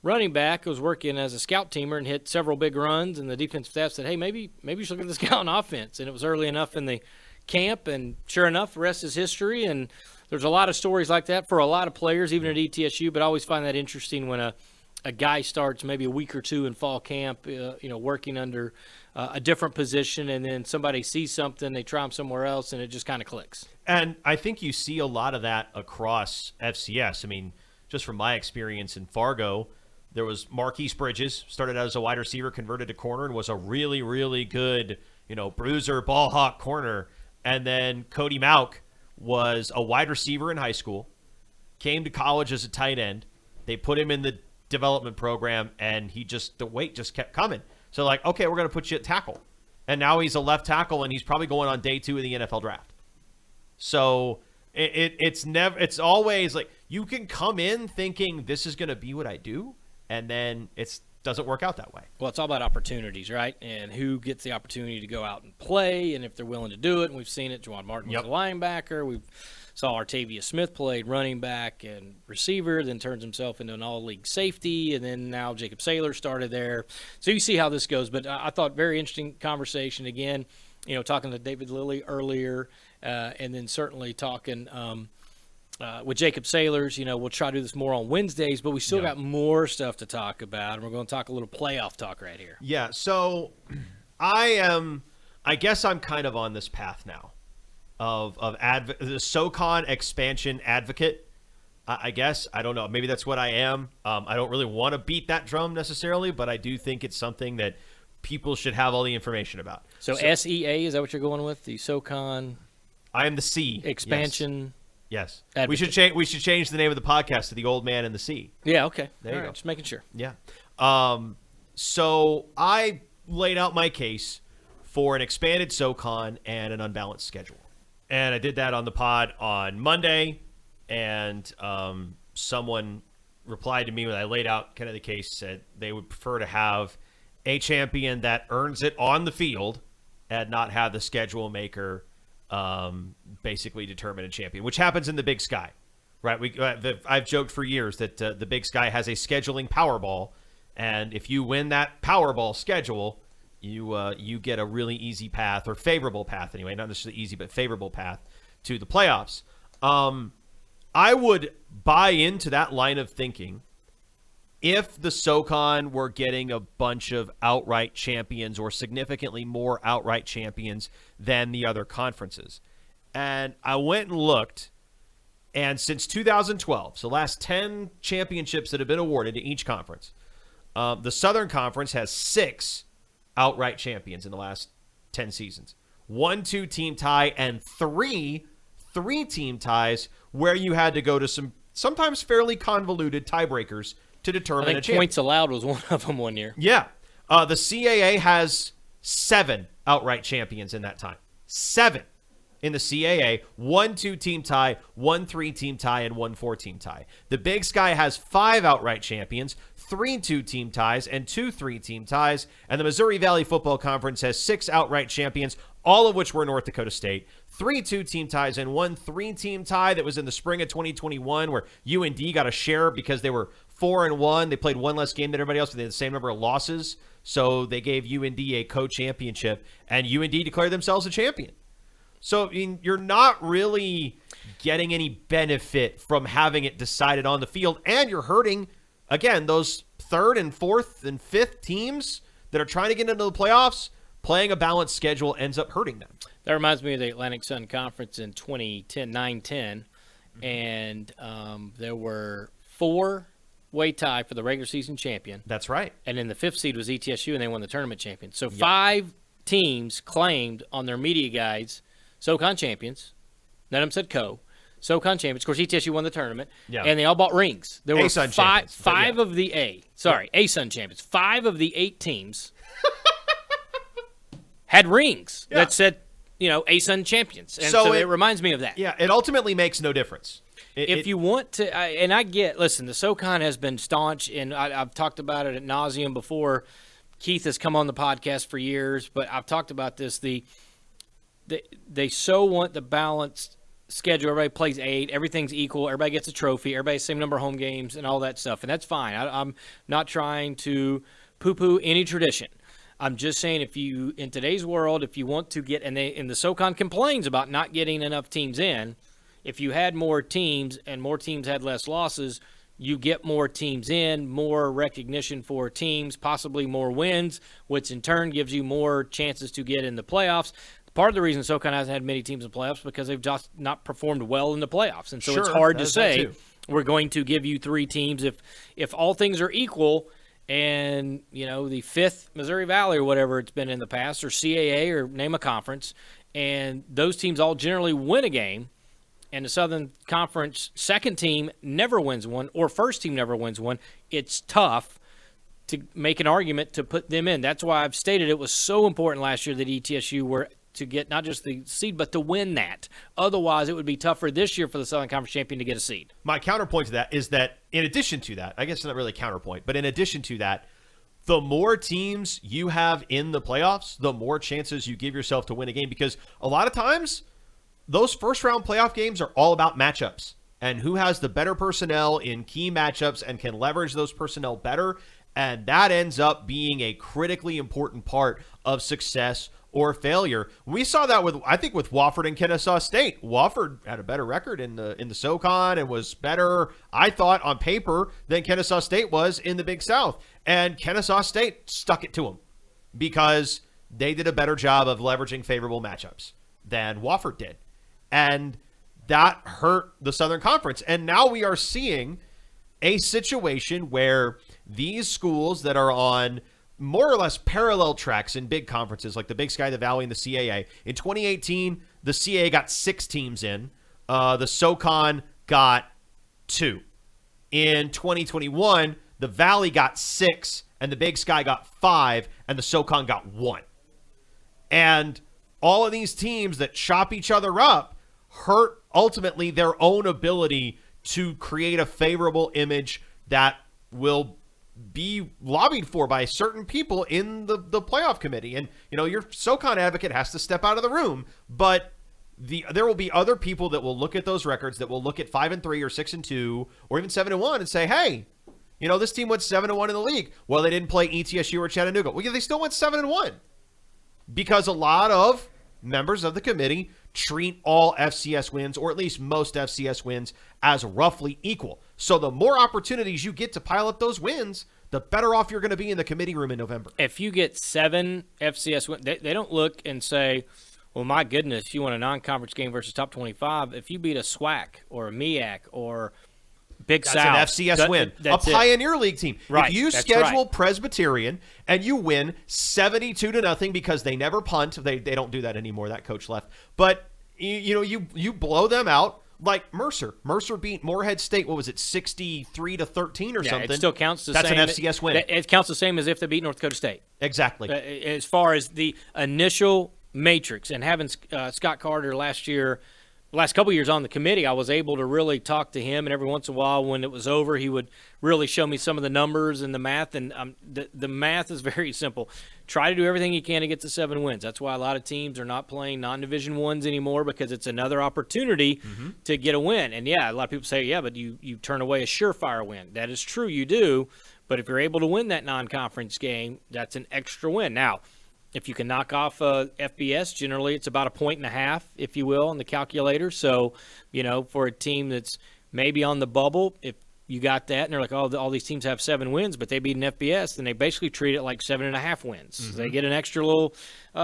Speaker 3: running back. Was working as a scout teamer and hit several big runs, and the defensive staff said, hey, maybe you should look at this guy on offense. And it was early enough in the camp, and sure enough, the rest is history. And there's a lot of stories like that for a lot of players, even at ETSU, but I always find that interesting when a guy starts maybe a week or two in fall camp, working under a different position, and then somebody sees something, they try him somewhere else, and it just kind of clicks.
Speaker 4: And I think you see a lot of that across FCS. I mean, just from my experience in Fargo, there was Marquise Bridges, started out as a wide receiver, converted to corner, and was a really, really good, bruiser, ball hawk corner. And then Cody Mauk was a wide receiver in high school, came to college as a tight end. They put him in the development program, and the weight just kept coming. So like, okay, we're going to put you at tackle. And now he's a left tackle, and he's probably going on day 2 of the NFL draft. So it's always like you can come in thinking this is going to be what I do, and then it doesn't work out that way.
Speaker 3: Well, it's all about opportunities, right? And who gets the opportunity to go out and play, and if they're willing to do it. And we've seen it. Juwan Martin was a linebacker. We saw Artavius Smith played running back and receiver, then turns himself into an all-league safety, and then now Jacob Saylors started there. So you see how this goes. But I thought very interesting conversation again. Talking to David Lilly earlier, and then certainly talking with Jacob Saylors. We'll try to do this more on Wednesdays, but we still got more stuff to talk about, and we're going to talk a little playoff talk right here.
Speaker 4: Yeah, so I guess I'm kind of on this path now of the SoCon expansion advocate. I guess. I don't know. Maybe that's what I am. I don't really want to beat that drum necessarily, but I do think it's something that people should have all the information about.
Speaker 3: So SEA, is that what you're going with? The SoCon
Speaker 4: I am the C.
Speaker 3: Expansion.
Speaker 4: Yes.
Speaker 3: Advocate.
Speaker 4: We should change the name of the podcast to the Old Man and the S.E.A.
Speaker 3: Yeah, okay.
Speaker 4: There you go.
Speaker 3: Just making sure.
Speaker 4: Yeah. So I laid out my case for an expanded SoCon and an unbalanced schedule. And I did that on the pod on Monday, and someone replied to me when I laid out kind of the case, said they would prefer to have a champion that earns it on the field and not have the schedule maker basically determine a champion, which happens in the Big Sky, right? I've joked for years that the Big Sky has a scheduling Powerball, and if you win that Powerball schedule, you get a really easy path, or favorable path anyway, not necessarily easy, but favorable path to the playoffs. I would buy into that line of thinking if the SoCon were getting a bunch of outright champions or significantly more outright champions than the other conferences. And I went and looked, and since 2012, so last 10 championships that have been awarded to each conference, the Southern Conference has 6 outright champions in the last 10 seasons. 1 2-team tie and 3 3-team ties where you had to go to some sometimes fairly convoluted tiebreakers to determine
Speaker 3: I think
Speaker 4: a champion.
Speaker 3: points allowed was one of them one year.
Speaker 4: Yeah. The CAA has 7 outright champions in that time. 7 in the CAA. 1 2-team tie, 1 3-team tie, and 1 4-team tie. The Big Sky has 5 outright champions, 3 2-team ties, and 2 3-team ties. And the Missouri Valley Football Conference has 6 outright champions, all of which were North Dakota State. 3 2-team ties and 1 3-team tie that was in the spring of 2021, where UND got a share because they were 4-1. They played one less game than everybody else, but they had the same number of losses. So they gave UND a co-championship, and UND declared themselves a champion. So, I mean, you're not really getting any benefit from having it decided on the field, and you're hurting, again, those 3rd and 4th and 5th teams that are trying to get into the playoffs. Playing a balanced schedule ends up hurting them.
Speaker 3: That reminds me of the Atlantic Sun Conference in 2010, 9-10, and there were 4-way tie for the regular season champion.
Speaker 4: That's right.
Speaker 3: And then the 5th seed was ETSU, and they won the tournament champion. So 5 teams claimed on their media guides SoCon champions. None of them said SoCon champions. Of course, ETSU won the tournament, and they all bought rings. There were
Speaker 4: A-Sun
Speaker 3: five of the A-Sun champions. 5 of the 8 teams had rings that said, A-Sun champions. And so it reminds me of that.
Speaker 4: Yeah, it ultimately makes no difference.
Speaker 3: If you want to, and I get, listen, the SoCon has been staunch, and I've talked about it ad nauseum before. Keith has come on the podcast for years, but I've talked about this. They so want the balanced schedule. Everybody plays 8. Everything's equal. Everybody gets a trophy. Everybody has the same number of home games and all that stuff, and that's fine. I'm not trying to poo-poo any tradition. I'm just saying, if you, in today's world, if you want to get, and the SoCon complains about not getting enough teams in, if you had more teams and more teams had less losses, you get more teams in, more recognition for teams, possibly more wins, which in turn gives you more chances to get in the playoffs. Part of the reason SoCon hasn't had many teams in the playoffs because they've just not performed well in the playoffs. And so it's hard to say we're going to give you 3 teams if all things are equal. And, the 5th Missouri Valley or whatever it's been in the past, or CAA, or name a conference, and those teams all generally win a game, and the Southern Conference second team never wins one or first team never wins one, it's tough to make an argument to put them in. That's why I've stated it was so important last year that ETSU were to get not just the seed, but to win that. Otherwise, it would be tougher this year for the Southern Conference champion to get a seed.
Speaker 4: My counterpoint to that is that in addition to that, I guess it's not really a counterpoint, but in addition to that, the more teams you have in the playoffs, the more chances you give yourself to win a game, because a lot of times those first-round playoff games are all about matchups and who has the better personnel in key matchups and can leverage those personnel better. And that ends up being a critically important part of success or failure. We saw that with Wofford and Kennesaw State. Wofford had a better record in the SoCon and was better, I thought, on paper than Kennesaw State was in the Big South. And Kennesaw State stuck it to them because they did a better job of leveraging favorable matchups than Wofford did. And that hurt the Southern Conference. And now we are seeing a situation where these schools that are on more or less parallel tracks in big conferences like the Big Sky, the Valley, and the CAA. In 2018, the CAA got 6 teams in. The SoCon got 2. In 2021, the Valley got 6, and the Big Sky got 5, and the SoCon got 1. And all of these teams that chop each other up hurt ultimately their own ability to create a favorable image that will be lobbied for by certain people in the playoff committee. And, your SoCon advocate has to step out of the room, but there will be other people that will look at those records, that will look at 5-3 or 6-2 or even 7-1 and say, hey, this team went 7-1 in the league. Well, they didn't play ETSU or Chattanooga. Well, yeah, they still went 7-1 because a lot of members of the committee treat all FCS wins, or at least most FCS wins, as roughly equal. So the more opportunities you get to pile up those wins, the better off you're going to be in the committee room in November.
Speaker 3: If you get 7 FCS wins, they don't look and say, well, my goodness, you won a non-conference game versus top 25. If you beat a SWAC or a MEAC or Big South.
Speaker 4: That's an FCS win. A Pioneer League team.
Speaker 3: Right.
Speaker 4: If you schedule Presbyterian and you win 72-0 because they never punt, they don't do that anymore. That coach left. But you blow them out like Mercer. Mercer beat Morehead State. What was it, 63-13 or something?
Speaker 3: It still counts the
Speaker 4: That's
Speaker 3: same.
Speaker 4: That's an FCS win.
Speaker 3: It counts the same as if they beat North Dakota State.
Speaker 4: Exactly.
Speaker 3: As far as the initial matrix, and having Scott Carter last couple of years on the committee, I was able to really talk to him, and every once in a while when it was over, he would really show me some of the numbers and the math, and the math is very simple. Try to do everything you can to get to 7 wins. That's why a lot of teams are not playing non-division ones anymore, because it's another opportunity to get a win. And yeah, a lot of people say, yeah, but you turn away a surefire win. That is true, you do, but if you're able to win that non-conference game, that's an extra win. Now, if you can knock off FBS, generally it's about 1.5 points, if you will, on the calculator. So, for a team that's maybe on the bubble, if you got that and they're like, oh, all these teams have 7 wins, but they beat an FBS, then they basically treat it like 7.5 wins. So they get an extra little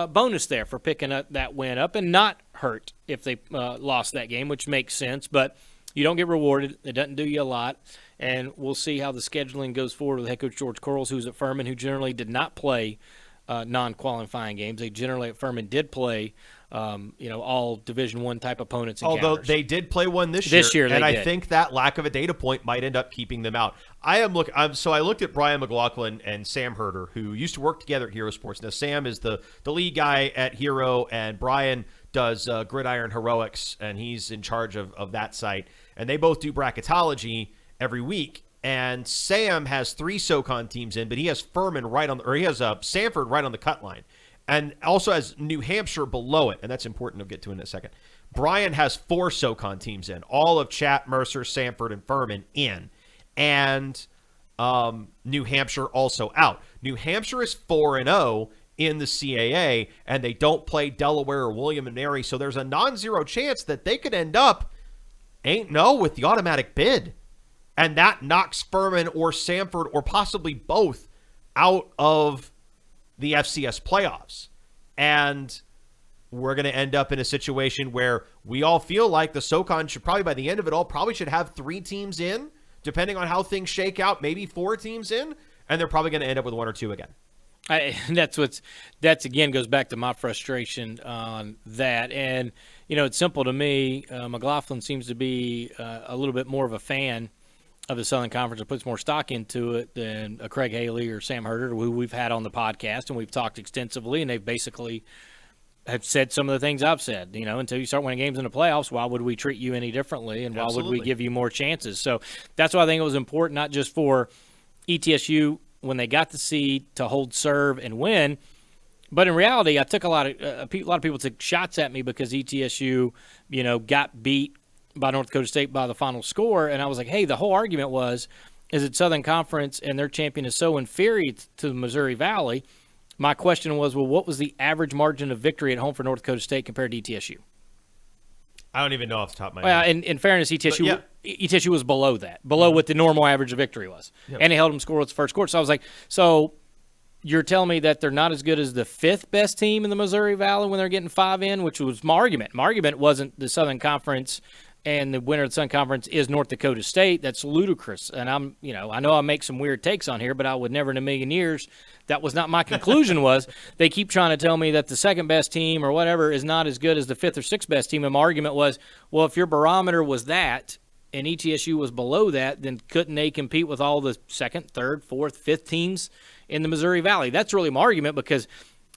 Speaker 3: bonus there for picking up that win up and not hurt if they lost that game, which makes sense. But you don't get rewarded. It doesn't do you a lot. And we'll see how the scheduling goes forward with head coach George Corals, who's at Furman, who generally did not play non-qualifying games. They generally at Furman did play, all Division I type opponents.
Speaker 4: Although they did play one this year, and I think that lack of a data point might end up keeping them out. I looked at Brian McLaughlin and Sam Herder, who used to work together at Hero Sports. Now Sam is the lead guy at Hero, and Brian does Gridiron Heroics, and he's in charge of that site. And they both do bracketology every week. And Sam has 3 SoCon teams in, but he has Sanford right on the cut line, and also has New Hampshire below it, and that's important. I'll get to in a second. Brian has 4 SoCon teams in, all of Chat, Mercer, Sanford, and Furman in, and New Hampshire also out. New Hampshire is 4-0 in the CAA, and they don't play Delaware or William and Mary, so there's a non-zero chance that they could end up with the automatic bid. And that knocks Furman or Sanford or possibly both out of the FCS playoffs. And we're going to end up in a situation where we all feel like the SoCon should probably, by the end of it all, probably should have 3 teams in, depending on how things shake out, maybe 4 teams in, and they're probably going to end up with 1 or 2 again.
Speaker 3: That's again goes back to my frustration on that. And it's simple to me. McLaughlin seems to be a little bit more of a fan of the Southern Conference and puts more stock into it than a Craig Haley or Sam Herder, who we've had on the podcast and we've talked extensively, and they've basically have said some of the things I've said. Until you start winning games in the playoffs, why would we treat you any differently, and why would we give you more chances? So that's why I think it was important, not just for ETSU when they got the seed to hold serve and win, but in reality, I took a lot of people took shots at me because ETSU, got beat by North Dakota State by the final score, and I was like, hey, the whole argument is it Southern Conference and their champion is so inferior to the Missouri Valley. My question was, well, what was the average margin of victory at home for North Dakota State compared to ETSU?
Speaker 4: I don't even know off the top of my
Speaker 3: head.
Speaker 4: Well,
Speaker 3: in fairness, ETSU was below that, below what the normal average of victory was. Yep. And they held them scoreless the first quarter. So I was like, so you're telling me that they're not as good as the fifth best team in the Missouri Valley when they're getting 5 in, which was my argument. My argument wasn't the Southern Conference and the winner of the Southern Conference is North Dakota State. That's ludicrous. And I know I make some weird takes on here, but I would never in a million years. That was not my conclusion. Was they keep trying to tell me that the second best team or whatever is not as good as the fifth or sixth best team. And my argument was, well, if your barometer was that and ETSU was below that, then couldn't they compete with all the second, third, fourth, fifth teams in the Missouri Valley? That's really my argument, because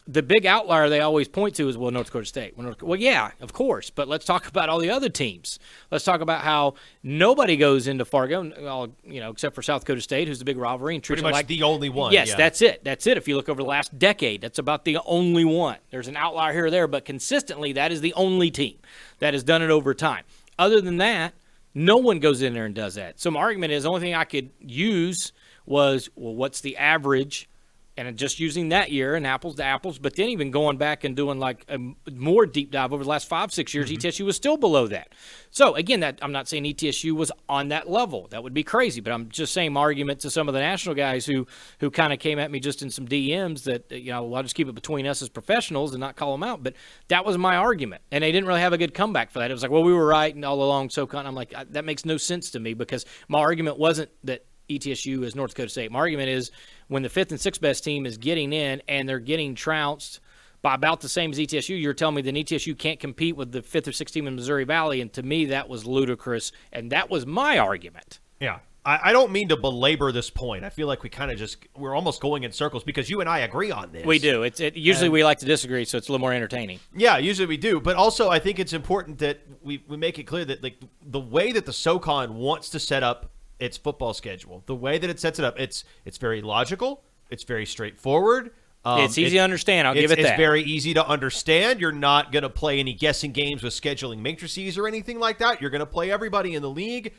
Speaker 3: the big outlier they always point to is, well, North Dakota State. Well, yeah, of course, but let's talk about all the other teams. Let's talk about how nobody goes into Fargo, except for South Dakota State, who's the big rivalry. And
Speaker 4: pretty much like the only one.
Speaker 3: Yes, yeah. That's it. That's it. If you look over the last decade, that's about the only one. There's an outlier here or there, but consistently, that is the only team that has done it over time. Other than that, no one goes in there and does that. So my argument is the only thing I could use was, well, what's the average? And just using that year and apples to apples, but then even going back and doing like a more deep dive over the last 5-6 years, ETSU was still below that. So again, that I'm not saying ETSU was on that level. That would be crazy. But I'm just saying my argument to some of the national guys who kind of came at me just in some DMs that, I'll just keep it between us as professionals and not call them out. But that was my argument. And they didn't really have a good comeback for that. It was like, well, we were right and all along SoCon. I'm like, that makes no sense to me, because my argument wasn't that ETSU is North Dakota State. My argument is when the fifth and sixth best team is getting in and they're getting trounced by about the same as ETSU, you're telling me that ETSU can't compete with the fifth or sixth team in Missouri Valley, and to me that was ludicrous, and that was my argument.
Speaker 4: Yeah. I don't mean to belabor this point. I feel like we're almost going in circles because you and I agree on this.
Speaker 3: We do. Usually we like to disagree, so it's a little more entertaining.
Speaker 4: Yeah, usually we do. But also I think it's important that we make it clear that the way that the SoCon wants to set up its football schedule, the way that it sets it up, it's very logical. It's very straightforward.
Speaker 3: It's easy to understand. I'll give it that.
Speaker 4: It's very easy to understand. You're not going to play any guessing games with scheduling matrices or anything like that. You're going to play everybody in the league.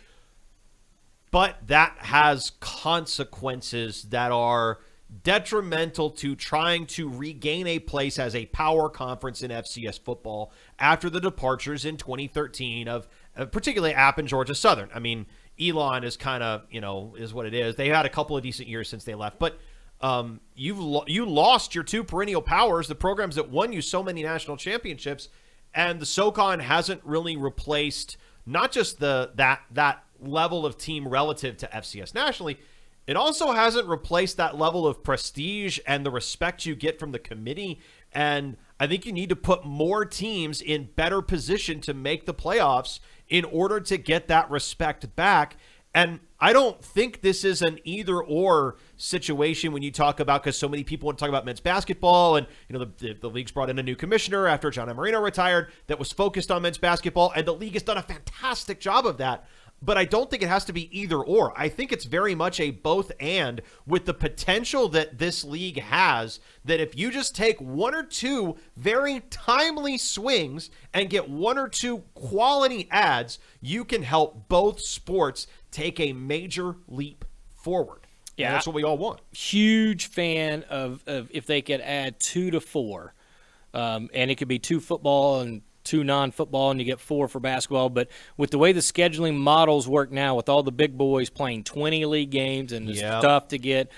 Speaker 4: But that has consequences that are detrimental to trying to regain a place as a power conference in FCS football after the departures in 2013 of particularly App and Georgia Southern. I mean, Elon is kind of, is what it is. They had a couple of decent years since they left, but you lost your two perennial powers, the programs that won you so many national championships, and the SoCon hasn't really replaced not just that level of team relative to FCS nationally. It also hasn't replaced that level of prestige and the respect you get from the committee. And I think you need to put more teams in better position to make the playoffs in order to get that respect back. And I don't think this is an either-or situation when you talk about, because so many people want to talk about men's basketball, and the league's brought in a new commissioner after John Marino retired that was focused on men's basketball, and the league has done a fantastic job of that. But I don't think it has to be either or. I think it's very much a both and, with the potential that this league has, that if you just take one or two very timely swings and get one or two quality ads, you can help both sports take a major leap forward. Yeah, and that's what we all want.
Speaker 3: Huge fan of if they could add 2 to 4, and it could be 2 football and 2 non-football, and you get 4 for basketball. But with the way the scheduling models work now, with all the big boys playing 20 league games, and it's tough to get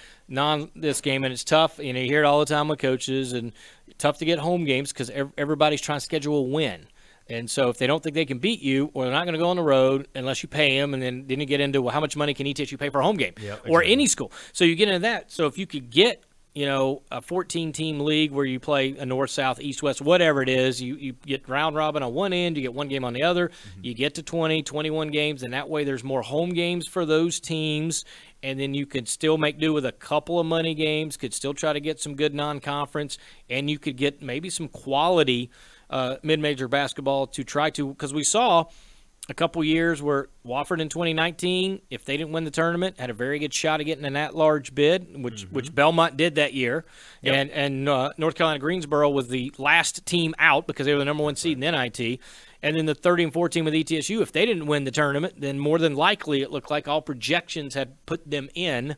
Speaker 3: this game, and it's tough. You hear it all the time with coaches, and tough to get home games because everybody's trying to schedule a win. And so if they don't think they can beat you, or they're not going to go on the road unless you pay them, and then you get into, well, how much money can ETSU pay for a home game, or any school. So you get into that. So if you could get a 14-team league where you play a north, south, east, west, whatever it is. You get round robin on one end, you get one game on the other. You get to 20, 21 games, and that way there's more home games for those teams, and then you could still make do with a couple of money games, could still try to get some good non-conference, and you could get maybe some quality mid-major basketball to try to, because we saw – a couple years where Wofford in 2019, if they didn't win the tournament, had a very good shot of getting an at-large bid, which Belmont did that year. Yep. And North Carolina Greensboro was the last team out because they were the number one seed in NIT. And then the 30 and 14 with ETSU, if they didn't win the tournament, then more than likely it looked like all projections had put them in.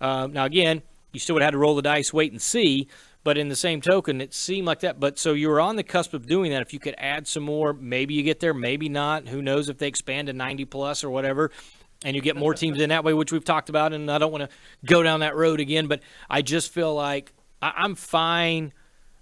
Speaker 3: Now, again, you still would have had to roll the dice, wait and see. But in the same token, it seemed like that. But so you were on the cusp of doing that. If you could add some more, maybe you get there, maybe not. Who knows if they expand to 90-plus or whatever, and you get more teams in that way, which we've talked about, and I don't want to go down that road again. But I just feel like I'm fine.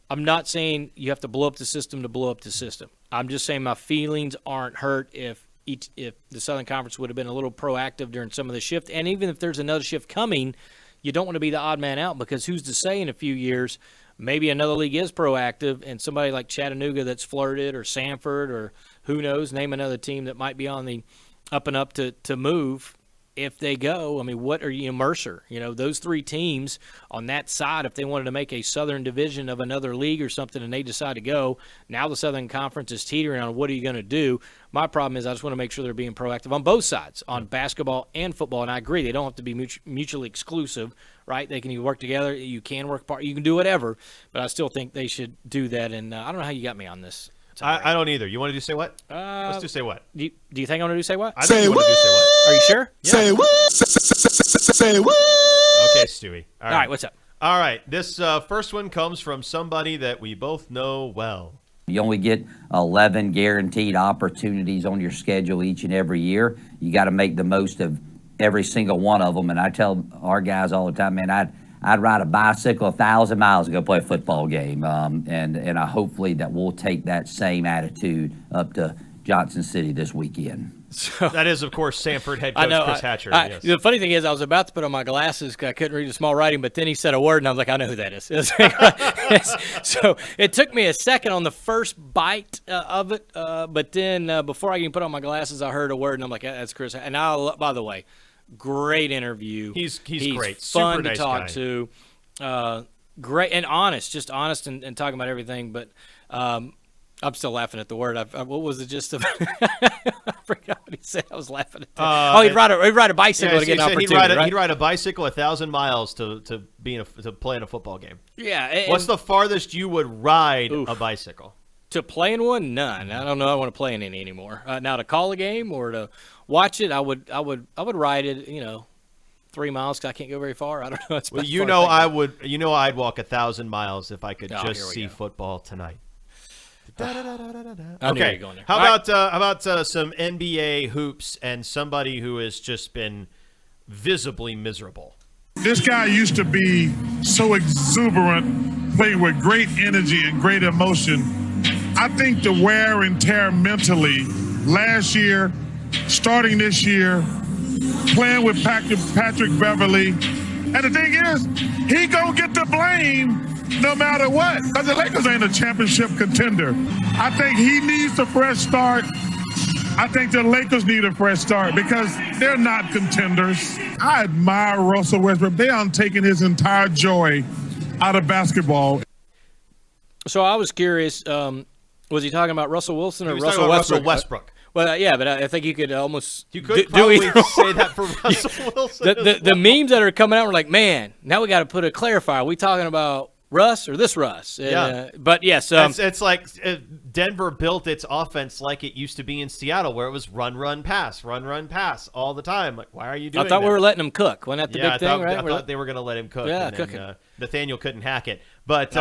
Speaker 3: I'm not saying you have to blow up the system to blow up the system. I'm just saying my feelings aren't hurt if the Southern Conference would have been a little proactive during some of the shift. And even if there's another shift coming, you don't want to be the odd man out, because who's to say in a few years maybe another league is proactive and somebody like Chattanooga that's flirted, or Sanford, or who knows, name another team that might be on the up and up to move. If they go, I mean, what are you, Mercer? Those three teams on that side, if they wanted to make a Southern division of another league or something and they decide to go, now the Southern Conference is teetering on what are you going to do. My problem is I just want to make sure they're being proactive on both sides, on basketball and football. And I agree, they don't have to be mutually exclusive, right? They can work together. You can work apart. You can do whatever. But I still think they should do that. And I don't know how you got me on this.
Speaker 4: I don't either. You want to do say what? Let's do say what.
Speaker 3: Do you think I want to do say what?
Speaker 4: I think you want to do say what.
Speaker 3: Are you sure?
Speaker 2: Yeah. Say what? Say what?
Speaker 4: Okay, Stewie.
Speaker 3: All right, what's up?
Speaker 4: All right, this first one comes from somebody that we both know well.
Speaker 8: You only get 11 guaranteed opportunities on your schedule each and every year. You got to make the most of every single one of them. And I tell our guys all the time, man, I'd ride a bicycle 1,000 miles to go play a football game. And I hopefully that we'll take that same attitude up to Johnson City this weekend.
Speaker 3: So,
Speaker 4: that is, of course, Sanford head coach Chris Hatcher. Yes.
Speaker 3: The funny thing is, I was about to put on my glasses because I couldn't read the small writing, but then he said a word, and I was like, I know who that is. So it took me a second on the first bite of it, but then before I even put on my glasses, I heard a word, and I'm like, that's Chris. And by the way, great interview.
Speaker 4: He's great.
Speaker 3: Fun
Speaker 4: Super
Speaker 3: to talk
Speaker 4: nice
Speaker 3: to. Great and honest, just honest and talking about everything, but I'm still laughing at the word. What was it just about? I forgot what he said. I was laughing at that. He'd ride a bicycle to get an opportunity.
Speaker 4: He'd ride a bicycle 1,000 miles to play in a football game.
Speaker 3: Yeah.
Speaker 4: What's the farthest you would ride a bicycle?
Speaker 3: To play in one? None. I don't know. I don't want to play in any anymore. Now to call a game or to watch it, I would ride it. 3 miles because I can't go very far. I don't know.
Speaker 4: Well, I would. I'd walk 1,000 miles if I could just see football tonight. Okay. How about some NBA hoops and somebody who has just been visibly miserable?
Speaker 9: This guy used to be so exuberant, playing with great energy and great emotion. I think the wear and tear mentally last year, starting this year, playing with Patrick Beverly. And the thing is, he gonna get the blame no matter what, because the Lakers ain't a championship contender. I think he needs a fresh start. I think the Lakers need a fresh start because they're not contenders. I admire Russell Westbrook. They are taking his entire joy out of basketball.
Speaker 3: So I was curious, was he talking about Russell Wilson or
Speaker 4: Russell Westbrook?
Speaker 3: Well, yeah, but I think you could almost
Speaker 4: probably say that for Russell Wilson.
Speaker 3: The memes that are coming out were like, man, now we got to put a clarifier. Are we talking about Russ or this Russ?
Speaker 4: Yeah.
Speaker 3: But yes.
Speaker 4: It's like Denver built its offense like it used to be in Seattle, where it was run, pass all the time. Like, why are you doing that?
Speaker 3: I thought we were letting him cook. Wasn't that the big thing, right?
Speaker 4: I thought they were going to let him cook.
Speaker 3: Yeah,
Speaker 4: and
Speaker 3: cooking.
Speaker 4: Nathaniel couldn't hack it. But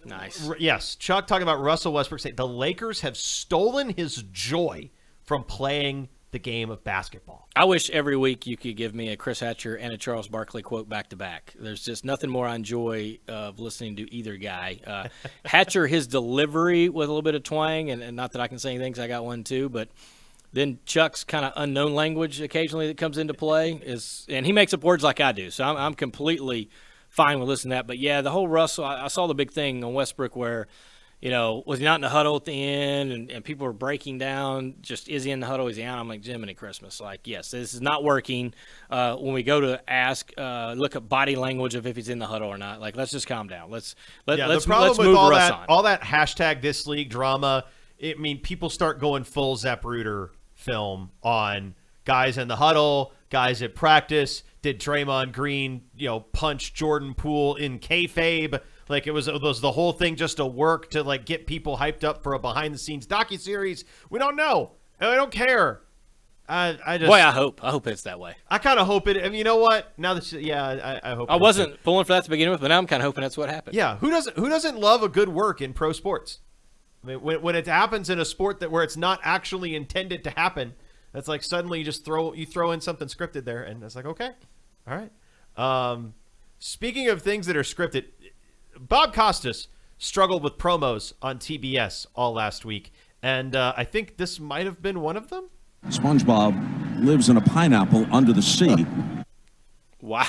Speaker 3: nice.
Speaker 4: Yes, Chuck talking about Russell Westbrook saying the Lakers have stolen his joy from playing the game of basketball.
Speaker 3: I wish every week you could give me a Chris Hatcher and a Charles Barkley quote back to back. There's just nothing more I enjoy of listening to either guy. Hatcher, his delivery with a little bit of twang, and not that I can say anything because I got one too, but then Chuck's kind of unknown language occasionally that comes into play and he makes up words like I do. So I'm completely fine with listening to that. But yeah, the whole Russell, I saw the big thing on Westbrook where, was he not in the huddle at the end, and people were breaking down, just is he in the huddle, is he out? I'm like, Jiminy Christmas. Like, yes, this is not working. When we go to ask, look at body language of if he's in the huddle or not. Like, let's just calm down. Let's
Speaker 4: the problem with
Speaker 3: move
Speaker 4: all
Speaker 3: Russ
Speaker 4: that,
Speaker 3: on.
Speaker 4: all that hashtag this league drama, people start going full Zapruder film on guys in the huddle, guys at practice. Did Draymond Green, punch Jordan Poole in kayfabe? Like it was the whole thing just a work to like get people hyped up for a behind-the-scenes docuseries. We don't know. I don't care. I
Speaker 3: hope it's that way.
Speaker 4: I kind of hope it. I mean, you know what? Now that I hope.
Speaker 3: I wasn't pulling for that to begin with, but now I'm kind of hoping that's what happened.
Speaker 4: Yeah, who doesn't love a good work in pro sports? I mean, when it happens in a sport where it's not actually intended to happen, that's like suddenly you throw in something scripted there, and it's like, okay, all right. Speaking of things that are scripted, Bob Costas struggled with promos on TBS all last week, and I think this might have been one of them.
Speaker 2: SpongeBob lives in a pineapple under the sea.
Speaker 3: Wow.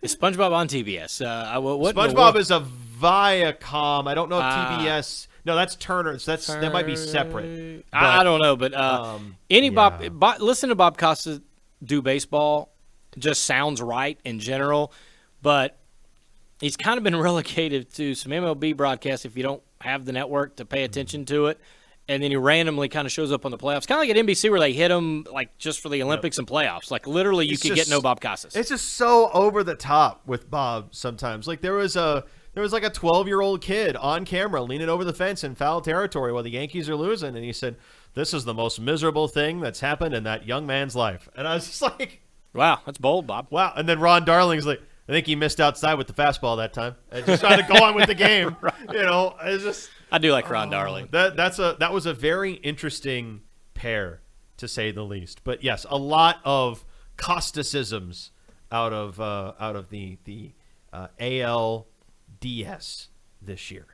Speaker 3: Is SpongeBob on TBS?
Speaker 4: SpongeBob is a Viacom. I don't know if TBS. No, that's Turner. So that might be separate. But,
Speaker 3: I don't know, but listen to Bob Costas do baseball just sounds right in general, but he's kind of been relegated to some MLB broadcasts if you don't have the network to pay attention to it. And then he randomly kind of shows up on the playoffs. Kind of like at NBC where they hit him like just for the Olympics and playoffs. Like literally you could get no Bob Costas.
Speaker 4: It's just so over the top with Bob sometimes. Like there was like a 12-year-old kid on camera leaning over the fence in foul territory while the Yankees are losing. And he said, "This is the most miserable thing that's happened in that young man's life." And I was just like,
Speaker 3: wow, that's bold, Bob.
Speaker 4: Wow. And then Ron Darling's like, "I think he missed outside with the fastball that time." And just trying to go on with the game. Right. It's just...
Speaker 3: I do like Ron Darling.
Speaker 4: That was a very interesting pair, to say the least. But yes, a lot of Costasisms out of the ALDS this year.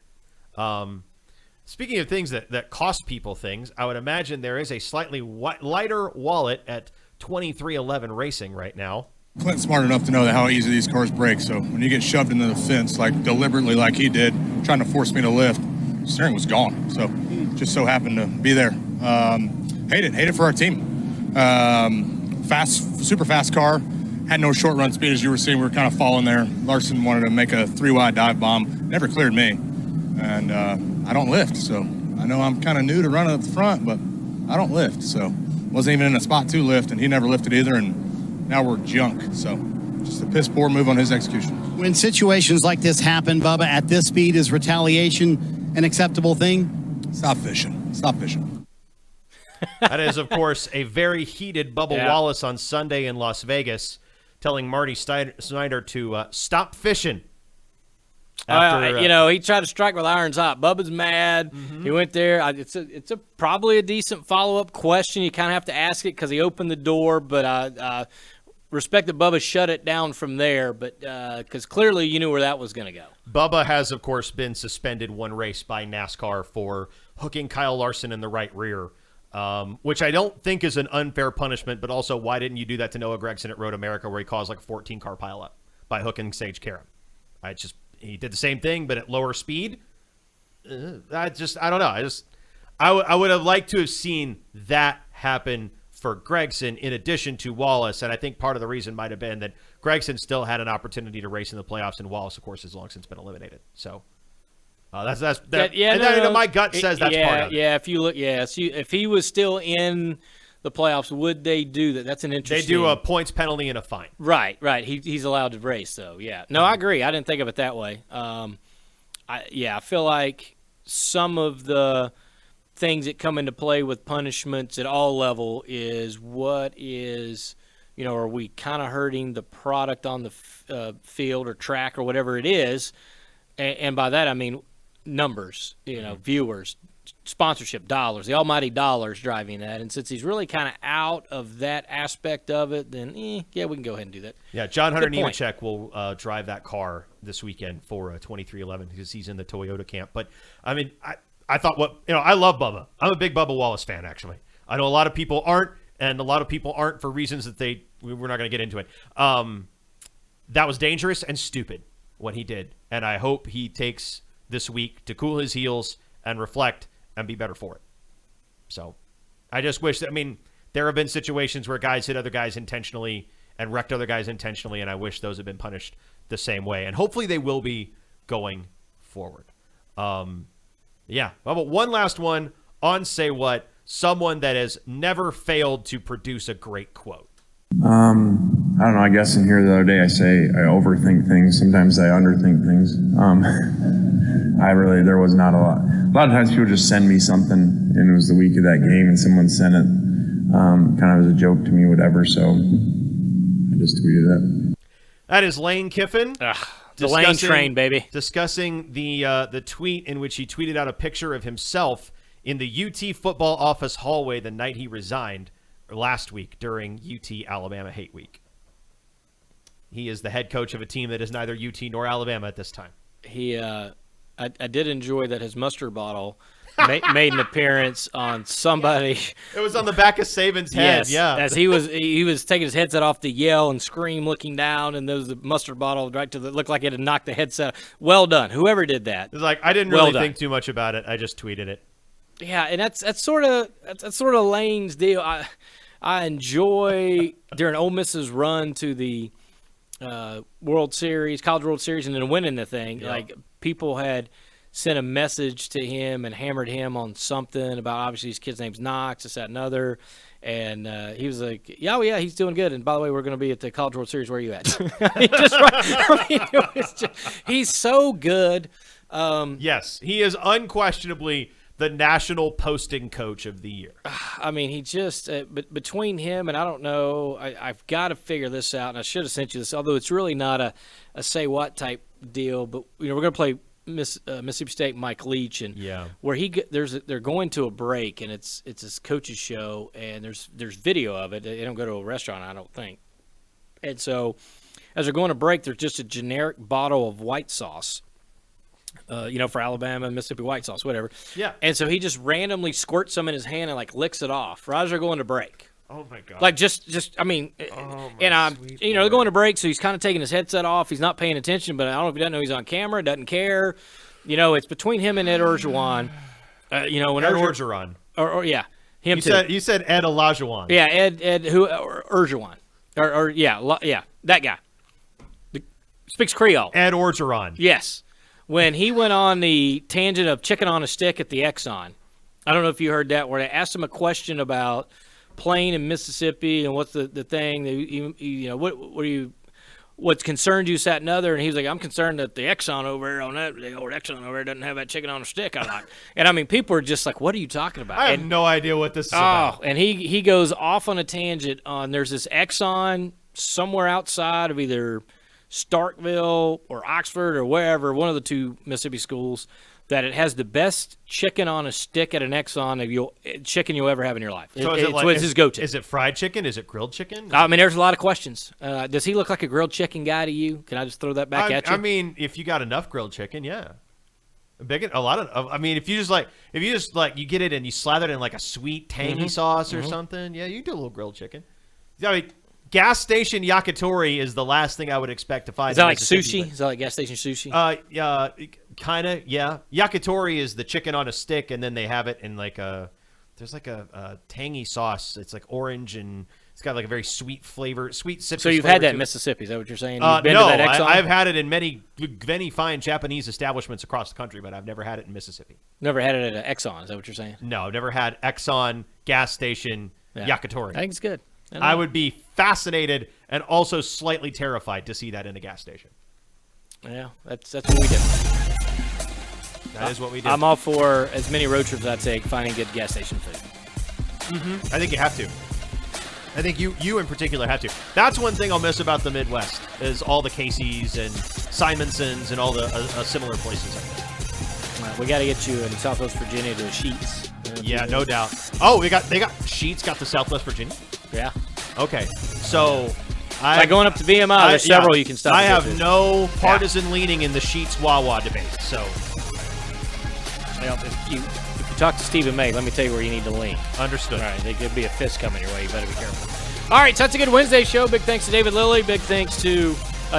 Speaker 4: Speaking of things that cost people things, I would imagine there is a slightly lighter wallet at 2311 Racing right now.
Speaker 10: Clint's smart enough to know how easy these cars break. So when you get shoved into the fence like deliberately like he did, trying to force me to lift, steering was gone. So just so happened to be there. Hate it for our team. Super fast car. Had no short run speed as you were seeing. We were kind of falling there. Larson wanted to make a 3-wide dive bomb. Never cleared me. And I don't lift. So I know I'm kind of new to running up the front, but I don't lift. So wasn't even in a spot to lift, and he never lifted either. And now we're junk. So just a piss poor move on his execution.
Speaker 11: When situations like this happen, Bubba, at this speed, is retaliation an acceptable thing?
Speaker 10: Stop fishing.
Speaker 4: That is, of course, a very heated Bubba Wallace on Sunday in Las Vegas, telling Marty Snyder to stop fishing.
Speaker 3: He tried to strike with irons hot. Bubba's mad. Mm-hmm. He went there. It's probably a decent follow-up question. You kind of have to ask it because he opened the door, but respect that Bubba shut it down from there, but because clearly you knew where that was going to go.
Speaker 4: Bubba has, of course, been suspended one race by NASCAR for hooking Kyle Larson in the right rear, which I don't think is an unfair punishment, but also why didn't you do that to Noah Gragson at Road America where he caused like a 14-car pileup by hooking Sage Karam? He did the same thing, but at lower speed. I don't know. I would have liked to have seen that happen for Gragson in addition to Wallace, and I think part of the reason might have been that Gragson still had an opportunity to race in the playoffs, and Wallace, of course, has long since been eliminated. So my gut says that's part of it.
Speaker 3: Yeah, if you look, if he was still in the playoffs, would they do that? That's an interesting.
Speaker 4: They do a points penalty and a fine.
Speaker 3: Right. He's allowed to race, though. Yeah. No, I agree. I didn't think of it that way. I feel like some of the things that come into play with punishments at all level is are we kind of hurting the product on the field or track or whatever it is, and by that I mean numbers, viewers, sponsorship dollars, the almighty dollars driving that. And since he's really kind of out of that aspect of it, then we can go ahead and do that.
Speaker 4: Yeah, John Hunter Nemechek will drive that car this weekend for 2311 because he's in the Toyota camp. But I mean, I thought I love Bubba. I'm a big Bubba Wallace fan, actually. I know a lot of people aren't, and a lot of people aren't for reasons that we're not going to get into it. that was dangerous and stupid what he did. And I hope he takes this week to cool his heels and reflect and be better for it. So I just wish that, I mean, there have been situations where guys hit other guys intentionally and wrecked other guys intentionally, and I wish those had been punished the same way. And hopefully they will be going forward. Yeah. How about one last one on Say What? Someone that has never failed to produce a great quote.
Speaker 12: I don't know. I guess in here the other day I say I overthink things. Sometimes I underthink things. There was not a lot. A lot of times people just send me something, and it was the week of that game, and someone sent it kind of as a joke to me, whatever. So I just tweeted it.
Speaker 4: That is Lane Kiffin.
Speaker 3: The Lane train, baby.
Speaker 4: Discussing the tweet in which he tweeted out a picture of himself in the UT football office hallway the night he resigned last week during UT Alabama Hate Week. He is the head coach of a team that is neither UT nor Alabama at this time.
Speaker 3: I did enjoy that his mustard bottle made an appearance on somebody.
Speaker 4: It was on the back of Saban's head.
Speaker 3: Yes,
Speaker 4: yeah.
Speaker 3: As he was taking his headset off to yell and scream, looking down, and there was the mustard bottle right to looked like it had knocked the headset. Well done, whoever did that.
Speaker 4: It was like, I didn't really think too much about it. I just tweeted it.
Speaker 3: Yeah, and that's sort of Lane's deal. I enjoy during Ole Miss's run to the World Series, College World Series, and then winning the thing. Yeah. Like, people had sent a message to him and hammered him on something about, obviously his kid's name's Knox, this, that, and other. And he was like, yeah, he's doing good. And by the way, we're going to be at the College World Series. Where are you at? He's so good.
Speaker 4: Yes, he is unquestionably the national posting coach of the year.
Speaker 3: I mean, he just between him and I don't know, I've got to figure this out, and I should have sent you this, although it's really not a say what type deal. But we're going to play Mississippi State Mike Leach, and where they're going to a break, and it's his coach's show, and there's video of it. They don't go to a restaurant, I don't think. And so as they're going to break, there's just a generic bottle of white sauce. For Alabama, Mississippi white sauce, whatever.
Speaker 4: Yeah.
Speaker 3: And so he just randomly squirts some in his hand and like licks it off. Right as they're going to break.
Speaker 4: Oh my God.
Speaker 3: Like I mean, and they're going to break, so he's kind of taking his headset off. He's not paying attention, but I don't know if he doesn't know he's on camera, doesn't care. It's between him and Ed Orgeron. When
Speaker 4: Ed Orgeron.
Speaker 3: Or him too.
Speaker 4: You said Ed Olajuwon.
Speaker 3: Yeah, Ed Orgeron. Or that guy. Speaks Creole.
Speaker 4: Ed Orgeron.
Speaker 3: Yes. When he went on the tangent of chicken on a stick at the Exxon, I don't know if you heard that, where they asked him a question about playing in Mississippi and what's the thing, what's concerned you, sat another, and he was like, I'm concerned that the Exxon over there on that, the old Exxon over there doesn't have that chicken on a stick I like. And I mean, people are just like, what are you talking about?
Speaker 4: I have no idea what this is about.
Speaker 3: And he goes off on a tangent on, there's this Exxon somewhere outside of either Starkville or Oxford or wherever, one of the two Mississippi schools, that it has the best chicken on a stick at an Exxon chicken you'll ever have in your life.
Speaker 4: So
Speaker 3: it's his go-to.
Speaker 4: Is it fried chicken? Is it grilled chicken?
Speaker 3: I mean, there's a lot of questions. Does he look like a grilled chicken guy to you? Can I just throw that back at you?
Speaker 4: I mean, if you got enough grilled chicken, yeah. If you get it and you slather it in like a sweet tangy sauce or something, yeah, you do a little grilled chicken. I mean, gas station yakitori is the last thing I would expect to find.
Speaker 3: Is that like sushi? Is that like gas station sushi?
Speaker 4: Kind of, yeah. Yakitori is the chicken on a stick, and then they have it in there's like a tangy sauce. It's like orange, and it's got like a very sweet flavor, sweet citrus.
Speaker 3: So you've had that in Mississippi? Is that what you're saying? You've been
Speaker 4: no,
Speaker 3: to that Exxon?
Speaker 4: I've had it in many fine Japanese establishments across the country, but I've never had it in Mississippi.
Speaker 3: Never had it at an Exxon? Is that what you're saying?
Speaker 4: No, I've never had Exxon gas station yakitori.
Speaker 3: I think it's good.
Speaker 4: I would be fascinated and also slightly terrified to see that in a gas station.
Speaker 3: Yeah, that's what we do.
Speaker 4: That is what we do.
Speaker 3: I'm all for as many road trips as I take, finding good gas station food.
Speaker 4: Mm-hmm. I think you have to. I think you in particular have to. That's one thing I'll miss about the Midwest is all the Casey's and Simonson's and all the similar places like that.
Speaker 3: We got to get you in Southwest Virginia to Sheetz.
Speaker 4: Yeah, no doubt. Oh, they got Sheetz got the Southwest Virginia.
Speaker 3: Yeah.
Speaker 4: Okay. So
Speaker 3: by going up to VMI, there's several you can stop.
Speaker 4: I have no partisan leaning in the Sheetz Wawa debate. So
Speaker 3: if you talk to Stephen May, let me tell you where you need to lean.
Speaker 4: Understood.
Speaker 3: All right, there could be a fist coming your way. You better be careful. All right, so that's a good Wednesday show. Big thanks to David Lilly. Big thanks to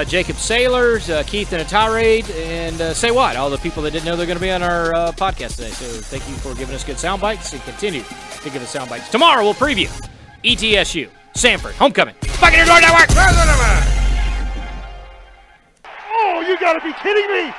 Speaker 3: Jacob Saylors, Keith and Atarade, and say what? All the people that didn't know they're going to be on our podcast today. So thank you for giving us good sound bites and continue to give us sound bites. Tomorrow we'll preview ETSU, Sanford, homecoming. Buccaneers Network!
Speaker 13: Oh, you got to be kidding me!